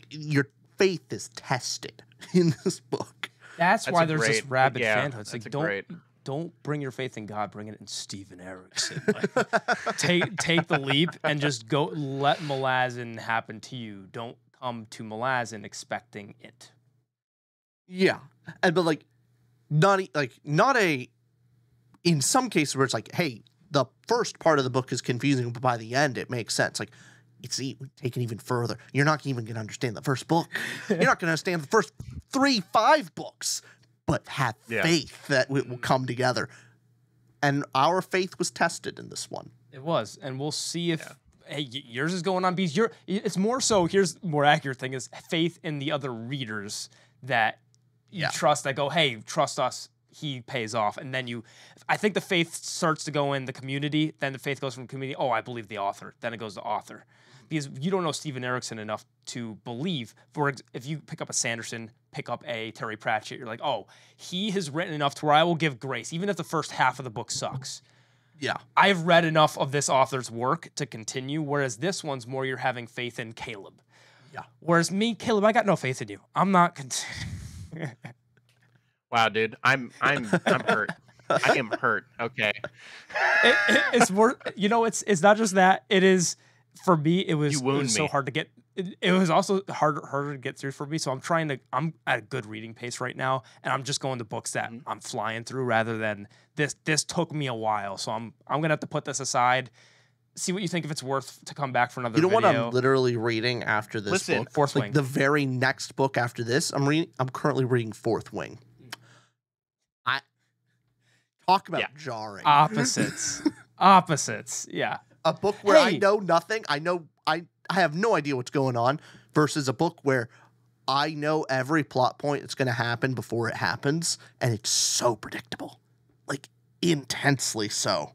your faith is tested in this book. That's That's why a there's this great, rabid yeah. fanhood. It's That's like a great. don't bring your faith in God, bring it in Steven Erikson. Like, take the leap and just go. Let Malazan happen to you. Don't come to Malazan expecting it. Yeah, but like not a in some cases where it's like, hey, the first part of the book is confusing, but by the end it makes sense. Like it's taken even further. You're not even going to understand the first book. You're not going to understand the first 5 books, but have Yeah. faith that it will come together. And our faith was tested in this one. It was, and we'll see if hey, yours is going on because it's more so. Here's the more accurate thing: is faith in the other readers that you trust. That go, hey, trust us. He pays off, and then I think the faith starts to go in the community. Then the faith goes from community. Oh, I believe the author. Then it goes to author, because you don't know Steven Erikson enough to believe. If you pick up a Sanderson, pick up a Terry Pratchett, you're like, oh, he has written enough to where I will give grace, even if the first half of the book sucks. Yeah. I've read enough of this author's work to continue, whereas this one's more you're having faith in Caleb. Yeah. Whereas me, Caleb, I got no faith in you. I'm not continuing. Wow, dude, I'm hurt. I am hurt. Okay. It's more, it's not just that. It is, for me, it was so me. hard to get. It was also harder to get through for me. So I'm at a good reading pace right now, and I'm just going to books that I'm flying through rather than this. This took me a while, so I'm gonna have to put this aside. See what you think if it's worth to come back for another. You know video. what I'm literally reading after this book? Fourth Wing. The very next book after this, I'm currently reading Fourth Wing. Talk about jarring. Opposites. Opposites. Yeah. A book where I Hey! know nothing. I have no idea what's going on versus a book where I know every plot point that's going to happen before it happens, and it's so predictable. Like, intensely so.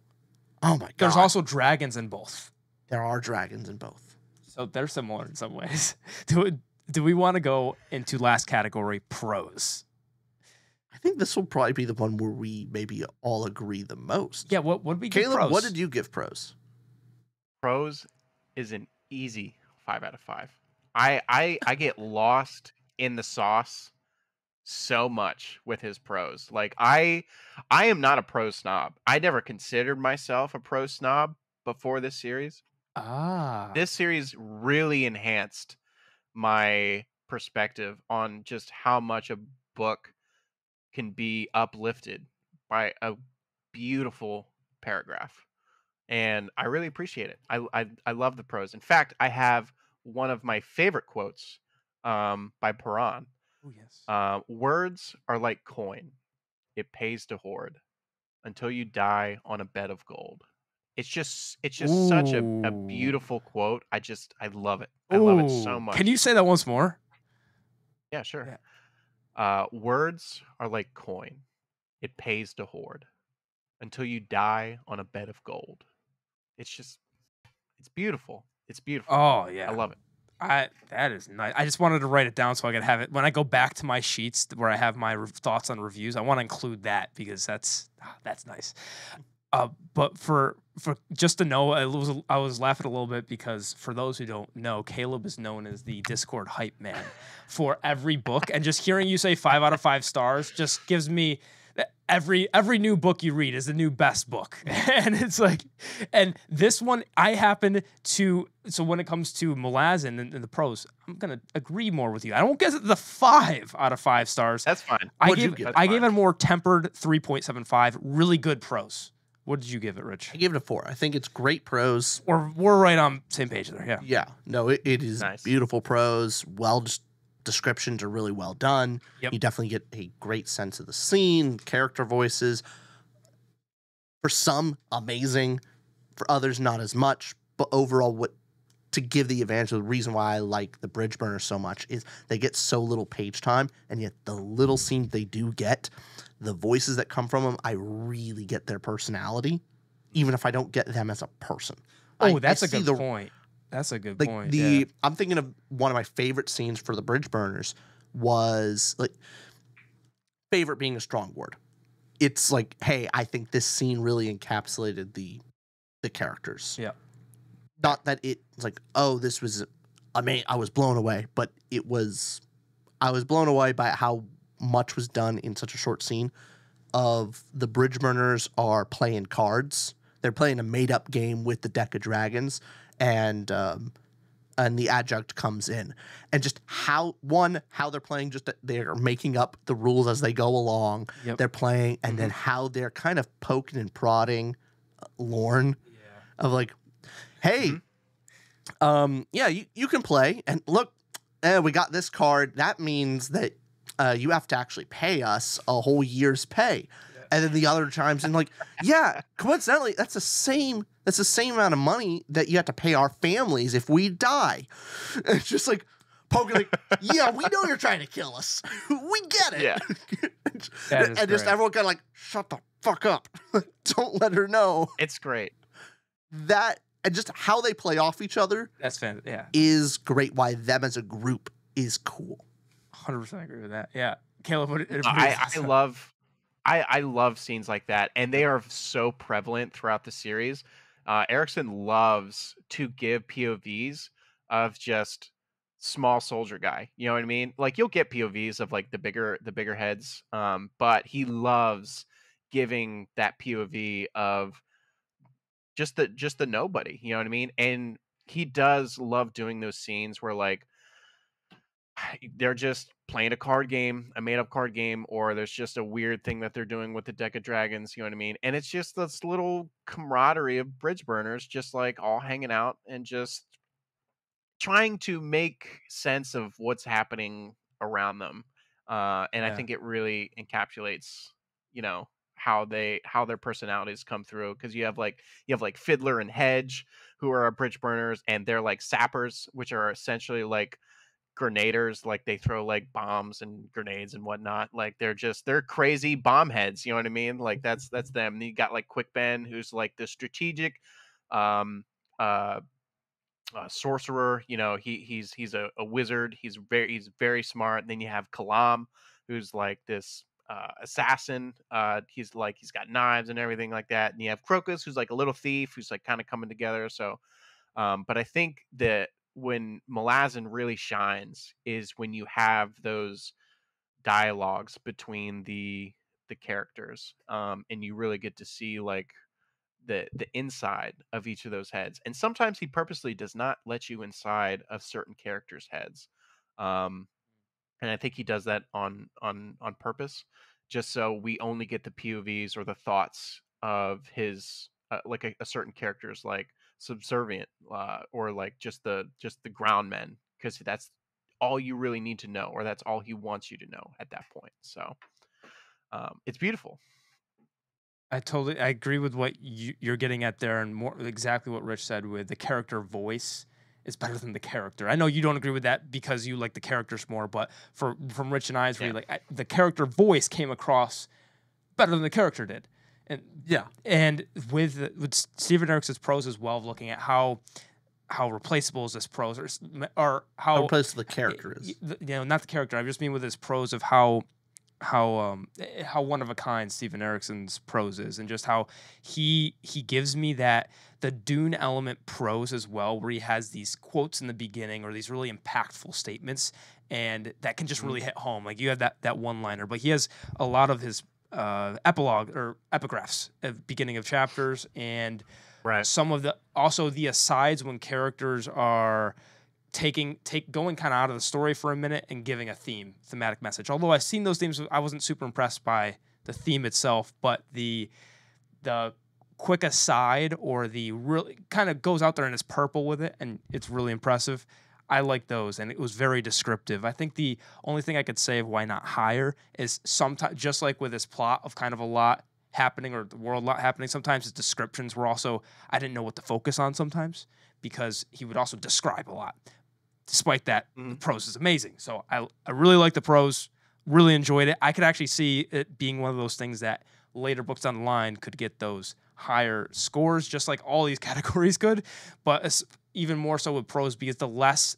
Oh my god. There's also dragons in both. There are dragons in both. So they're similar in some ways. Do we want to go into last category, prose? I think this will probably be the one where we maybe all agree the most. Yeah, what did we give Caleb, prose? what did you give Prose? Prose is an easy 5 out of 5. I get lost in the sauce so much with his prose. Like I am not a prose snob. I never considered myself a prose snob before this series. Ah. This series really enhanced my perspective on just how much a book can be uplifted by a beautiful paragraph. And I really appreciate it. I love the prose. In fact, I have one of my favorite quotes by Paran. Oh, yes. Words are like coin. It pays to hoard until you die on a bed of gold. It's just such a Ooh. beautiful quote. I love it. I love it so Ooh. much. Can you say that once more? Yeah, sure. Yeah. Words are like coin. It pays to hoard until you die on a bed of gold. It's beautiful. It's beautiful. Oh, yeah. I love it. That is nice. I just wanted to write it down so I could have it when I go back to my sheets where I have my thoughts on reviews. I want to include that because that's nice. But for just to know, I was laughing a little bit because for those who don't know, Caleb is known as the Discord hype man for every book, and just hearing you say 5 out of 5 stars just gives me every new book you read is the new best book. And it's like, and this one I happen to, so when it comes to Malazan and the prose, I'm gonna agree more with you. I don't get the 5 out of 5 stars. That's fine. I What'd you gave give? I gave it a more tempered 3.75. Really good prose. What did you give it, Rich? I gave it a 4. I think it's great prose. We're right on same page there. Yeah. Yeah. No, it is Nice. beautiful prose. Descriptions are really well done. Yep. You definitely get a great sense of the scene, character voices. For some, amazing. For others, not as much. But overall, to give the advantage, the reason why I like the Bridge Burners so much is they get so little page time, and yet the little scenes they do get, the voices that come from them, I really get their personality, even if I don't get them as a person. Oh, I that's a see good point. That's a good like point. I'm thinking of one of my favorite scenes for the Bridge Burners was like, favorite being a strong word. It's like, hey, I think this scene really encapsulated the characters. Yeah. Not that it's like, oh, this was, I was blown away, but I was blown away by how much was done in such a short scene. Of the Bridge Burners are playing cards. They're playing a made-up game with the deck of dragons, and the adjunct comes in, and just how they're playing, just they're making up the rules as they go along. Yep. They're playing, and then how they're kind of poking and prodding Lorne of like, hey, yeah, you can play, and look, we got this card. That means that you have to actually pay us a whole year's pay. And then the other chimes in like, yeah, coincidentally, that's the same amount of money that you have to pay our families if we die. It's just like poking like, yeah, we know you're trying to kill us. We get it. Yeah. That is and just great. everyone kind of like, shut the fuck up. Don't let her know. It's great. That, and just how they play off each other That's fantastic. Yeah. is great. Why them as a group is cool. 100% agree with that. Yeah. Caleb, what I love scenes like that, and they are so prevalent throughout the series. Erickson loves to give POVs of just small soldier guy. You know what I mean? Like you'll get POVs of like the bigger heads, but he loves giving that POV of just the nobody. You know what I mean? And he does love doing those scenes where like they're just playing a card game, a made-up card game, or there's just a weird thing that they're doing with the deck of dragons, you know what I mean? And it's just this little camaraderie of Bridge Burners, just like all hanging out and just trying to make sense of what's happening around them. And I think it really encapsulates, how their personalities come through, because you have like Fiddler and Hedge, who are bridge burners, and they're like sappers, which are essentially like grenaders. Like they throw like bombs and grenades and whatnot. Like they're crazy bomb heads, you know what I mean? Like that's them. And you got like Quick Ben, who's like the strategic um uh sorcerer. You know, he's a wizard. He's very smart. And then you have Kalam, who's like this assassin. He's got knives and everything like that. And you have Crocus, who's like a little thief, who's like kind of coming together. So but I think that when Malazan really shines is when you have those dialogues between the characters, and you really get to see like the inside of each of those heads. And sometimes he purposely does not let you inside of certain characters' heads. Um, and I think he does that on purpose, just so we only get the POVs or the thoughts of his like a certain character's like subservient, or like just the ground men, because that's all you really need to know, or that's all he wants you to know at that point. So it's beautiful. I agree with what you're getting at there, and more exactly what Rich said with the character voice is better than the character. I know you don't agree with that because you like the characters more, but from Rich and I's read, like the character voice came across better than the character did. And Yeah. And with Steven Eriksen's prose as well, looking at how replaceable is this prose, or how replaceable the character is. You know, not the character. I just mean with his prose of how one of a kind Steven Eriksen's prose is, and just how he gives me that the Dune element prose as well, where he has these quotes in the beginning or these really impactful statements, and that can just really hit home. Like you have that one liner, but he has a lot of his epilogue or epigraphs at the beginning of chapters, and some of the asides when characters are going kind of out of the story for a minute and giving a thematic message. Although I've seen those themes, I wasn't super impressed by the theme itself, but the quick aside or the really kind of goes out there and is purple with it, and it's really impressive. I like those, and it was very descriptive. I think the only thing I could say of why not higher is sometimes, just like with this plot of kind of a lot happening or the world a lot happening, sometimes his descriptions were also, I didn't know what to focus on sometimes, because he would also describe a lot. Despite that, the prose is amazing. So I really like the prose, really enjoyed it. I could actually see it being one of those things that later books down the line could get those higher scores, just like all these categories could. But even more so with prose, because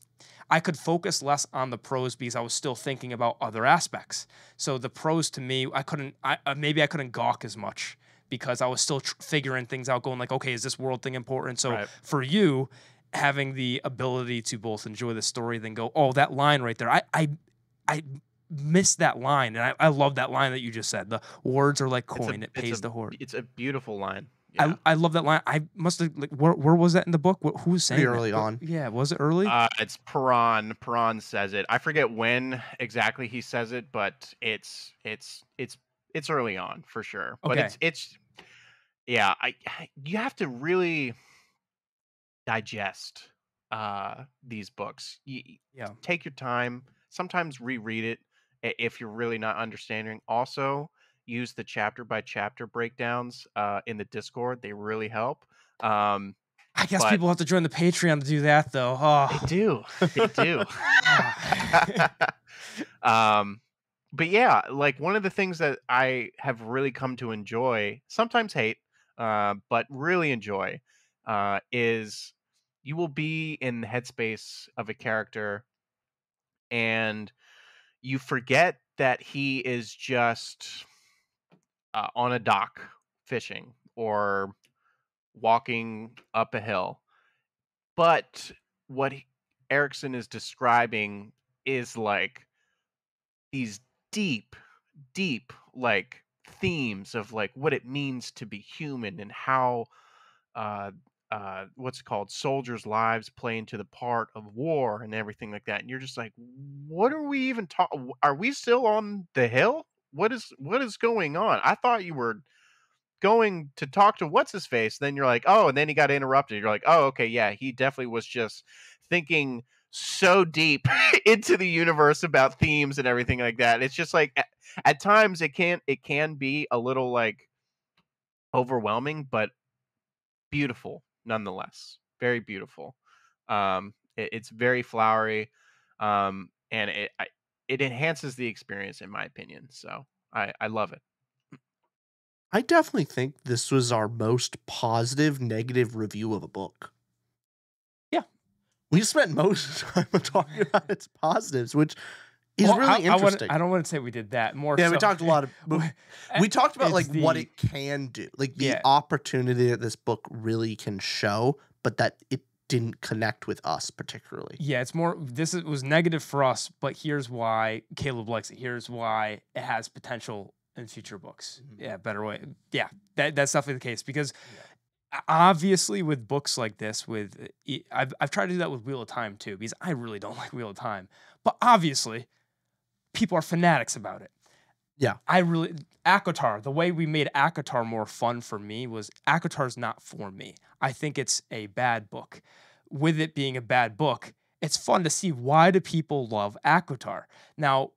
I could focus less on the prose because I was still thinking about other aspects. So the prose to me, I couldn't gawk as much because I was still figuring things out, going like, okay, is this world thing important? So for you, having the ability to both enjoy the story, then go, oh, that line right there, I missed that line, and I love that line that you just said. The words are like coin; it pays the hoard. It's a beautiful line. Yeah. I love that line. I must have where was that in the book? Who was saying pretty early on? Yeah, was it early? It's Perron. Perron says it. I forget when exactly he says it, but it's early on for sure. But it's yeah. You have to really digest these books. Take your time. Sometimes reread it if you're really not understanding. Also, use the chapter by chapter breakdowns in the Discord. They really help. I guess people have to join the Patreon to do that, though. Oh. They do. But yeah, like one of the things that I have really come to enjoy, sometimes hate, but really enjoy, is you will be in the headspace of a character and you forget that he is just on a dock fishing or walking up a hill. But what Eriksen is describing is like these deep like themes of like what it means to be human, and how what's called soldiers' lives play into the part of war and everything like that. And you're just like, what are we even talking? Are we still on the hill? What is going on? I thought you were going to talk to what's his face. Then you're like, oh, and then he got interrupted. You're like, oh, okay, yeah, he definitely was just thinking so deep into the universe about themes and everything like that. It's just like at times it can be a little like overwhelming, but beautiful nonetheless. Very beautiful. It's very flowery, and it enhances the experience in my opinion. So I love it. I definitely think this was our most positive negative review of a book. Yeah. We spent most of the time talking about its positives, which is really interesting. I don't want to say we did that. More Yeah, so, we talked a lot of we talked about like what the- it can do, like the Yeah. opportunity that this book really can show, but that it didn't connect with us particularly. Yeah, it's more. Was negative for us, but here's why Caleb likes it. Here's why it has potential in future books. Yeah, better way. Yeah, that's definitely the case because obviously with books like this, I've tried to do that with Wheel of Time too because I really don't like Wheel of Time, but obviously people are fanatics about it. Yeah. ACOTAR, the way we made ACOTAR more fun for me was ACOTAR's not for me. I think it's a bad book. With it being a bad book, it's fun to see why do people love ACOTAR. Now,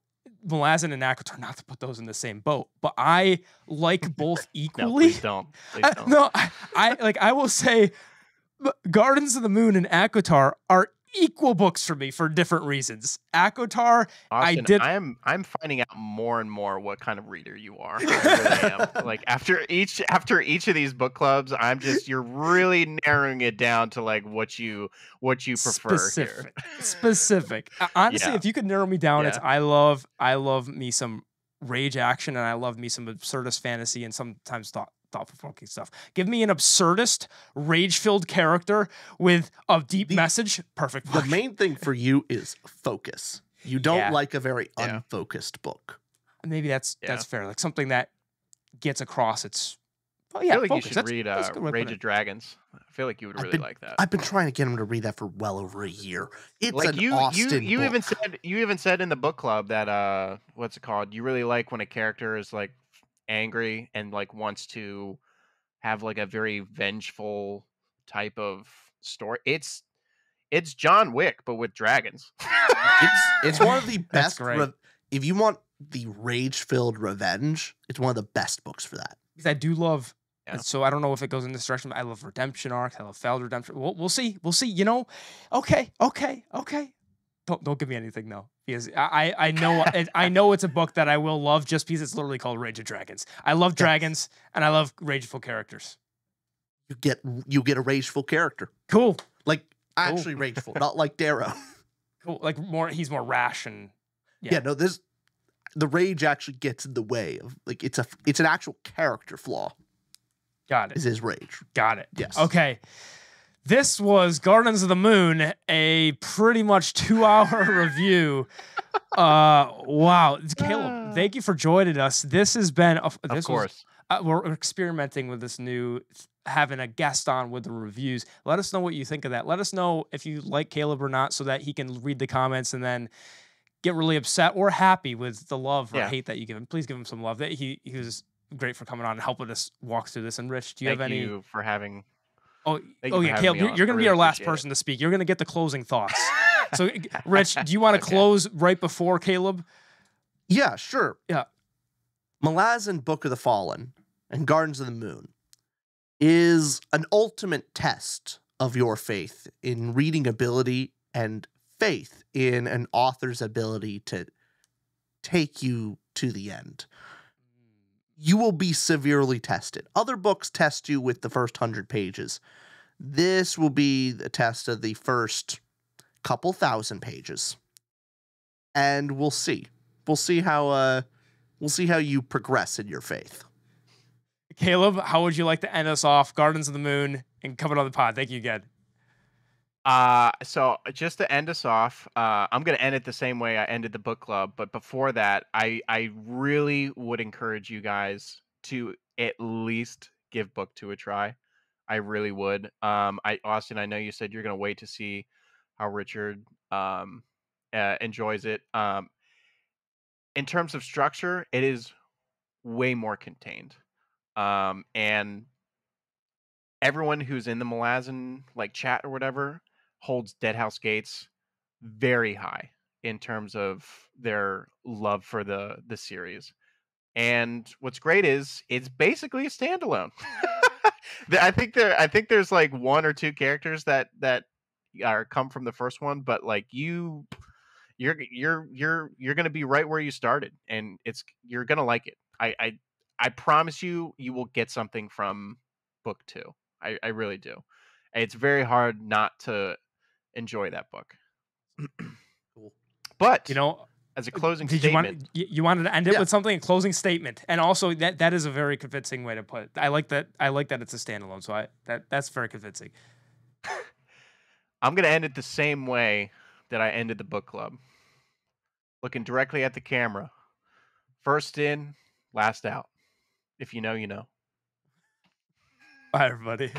Malazan and ACOTAR, not to put those in the same boat, but I like both No, equally. please don't. Please don't. No, I will say Gardens of the Moon and ACOTAR are equal books for me for different reasons. ACOTAR, Austin, I'm finding out more and more what kind of reader you are. I really am. Like after each of these book clubs, you're really narrowing it down to like what you prefer here. Specific. Honestly, Yeah. if you could narrow me down, it's Yeah. I love me some rage action and I love me some absurdist fantasy and sometimes thought-provoking stuff. Give me an absurdist, rage-filled character with a deep message. Perfect. The book. main thing for you is focus. You don't like a very unfocused book. Maybe that's fair. Like something that gets across its. Oh I yeah, feel like focus. you should read that's a good way to Rage put of Dragons. I feel like you would really like that. I've been trying to get him to read that for well over a year. It's Like an Austin you book. even said in the book club that what's it called? You really like when a character is like angry and like wants to have like a very vengeful type of story. It's John Wick but with dragons. It's one of the That's best. great. If you want the rage-filled revenge, it's one of the best books for that. Because I do love. Yeah. So I don't know if it goes in this direction. But I love redemption arcs. I love failed redemption. We'll see. We'll see. You know. Okay. Don't give me anything though, because I know I know it's a book that I will love just because it's literally called Rage of Dragons. I love dragons and I love rageful characters. You get a rageful character, Cool. like actually rageful, not like Darrow. Cool. Like he's more rash and Yeah, no, the rage actually gets in the way of like it's an actual character flaw. got it. Is his rage. Got it. Yes. Okay. This was Gardens of the Moon, a pretty much 2-hour review. Wow. Caleb, thank you for joining us. This has been Of course. we're experimenting with this new having a guest on with the reviews. Let us know what you think of that. Let us know if you like Caleb or not so that he can read the comments and then get really upset or happy with the love or hate that you give him. Please give him some love. He was great for coming on and helping us walk through this. And Rich, do you have any? Thank you for having. Oh Thank you for yeah, having Caleb, me on. you're going to I be our really last appreciate it. person to speak. You're going to get the closing thoughts. So, Rich, do you want to close right before Caleb? Yeah, sure. Yeah. Malazan Book of the Fallen and Gardens of the Moon is an ultimate test of your faith in reading ability and faith in an author's ability to take you to the end. You will be severely tested. Other books test you with the first 100 pages. This will be the test of the first couple thousand pages. And we'll see. We'll see how you progress in your faith. Caleb, how would you like to end us off? Gardens of the Moon and coming on the pod. Thank you again. So just to end us off, I'm gonna end it the same way I ended the book club. But before that, I really would encourage you guys to at least give book 2 a try. I really would. Austin, I know you said you're gonna wait to see how Richard enjoys it. In terms of structure, it is way more contained. And everyone who's in the Malazan like chat or whatever holds Deadhouse Gates very high in terms of their love for the series. And what's great is it's basically a standalone. I think there's like one or two characters that are come from the first one, but like you're gonna be right where you started, and you're gonna like it. I promise you will get something from book 2. I really do. It's very hard not to enjoy that book. Cool. But You know, as a closing did statement, you wanted to end it Yeah. with something, a closing statement, and also that is a very convincing way to put it. I like that it's a standalone, so that's very convincing. I'm gonna end it the same way that I ended the book club, looking directly at the camera. First in, last out. If you know, you know. Bye, everybody.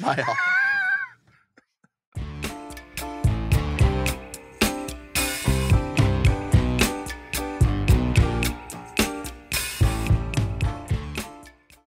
Bye, all.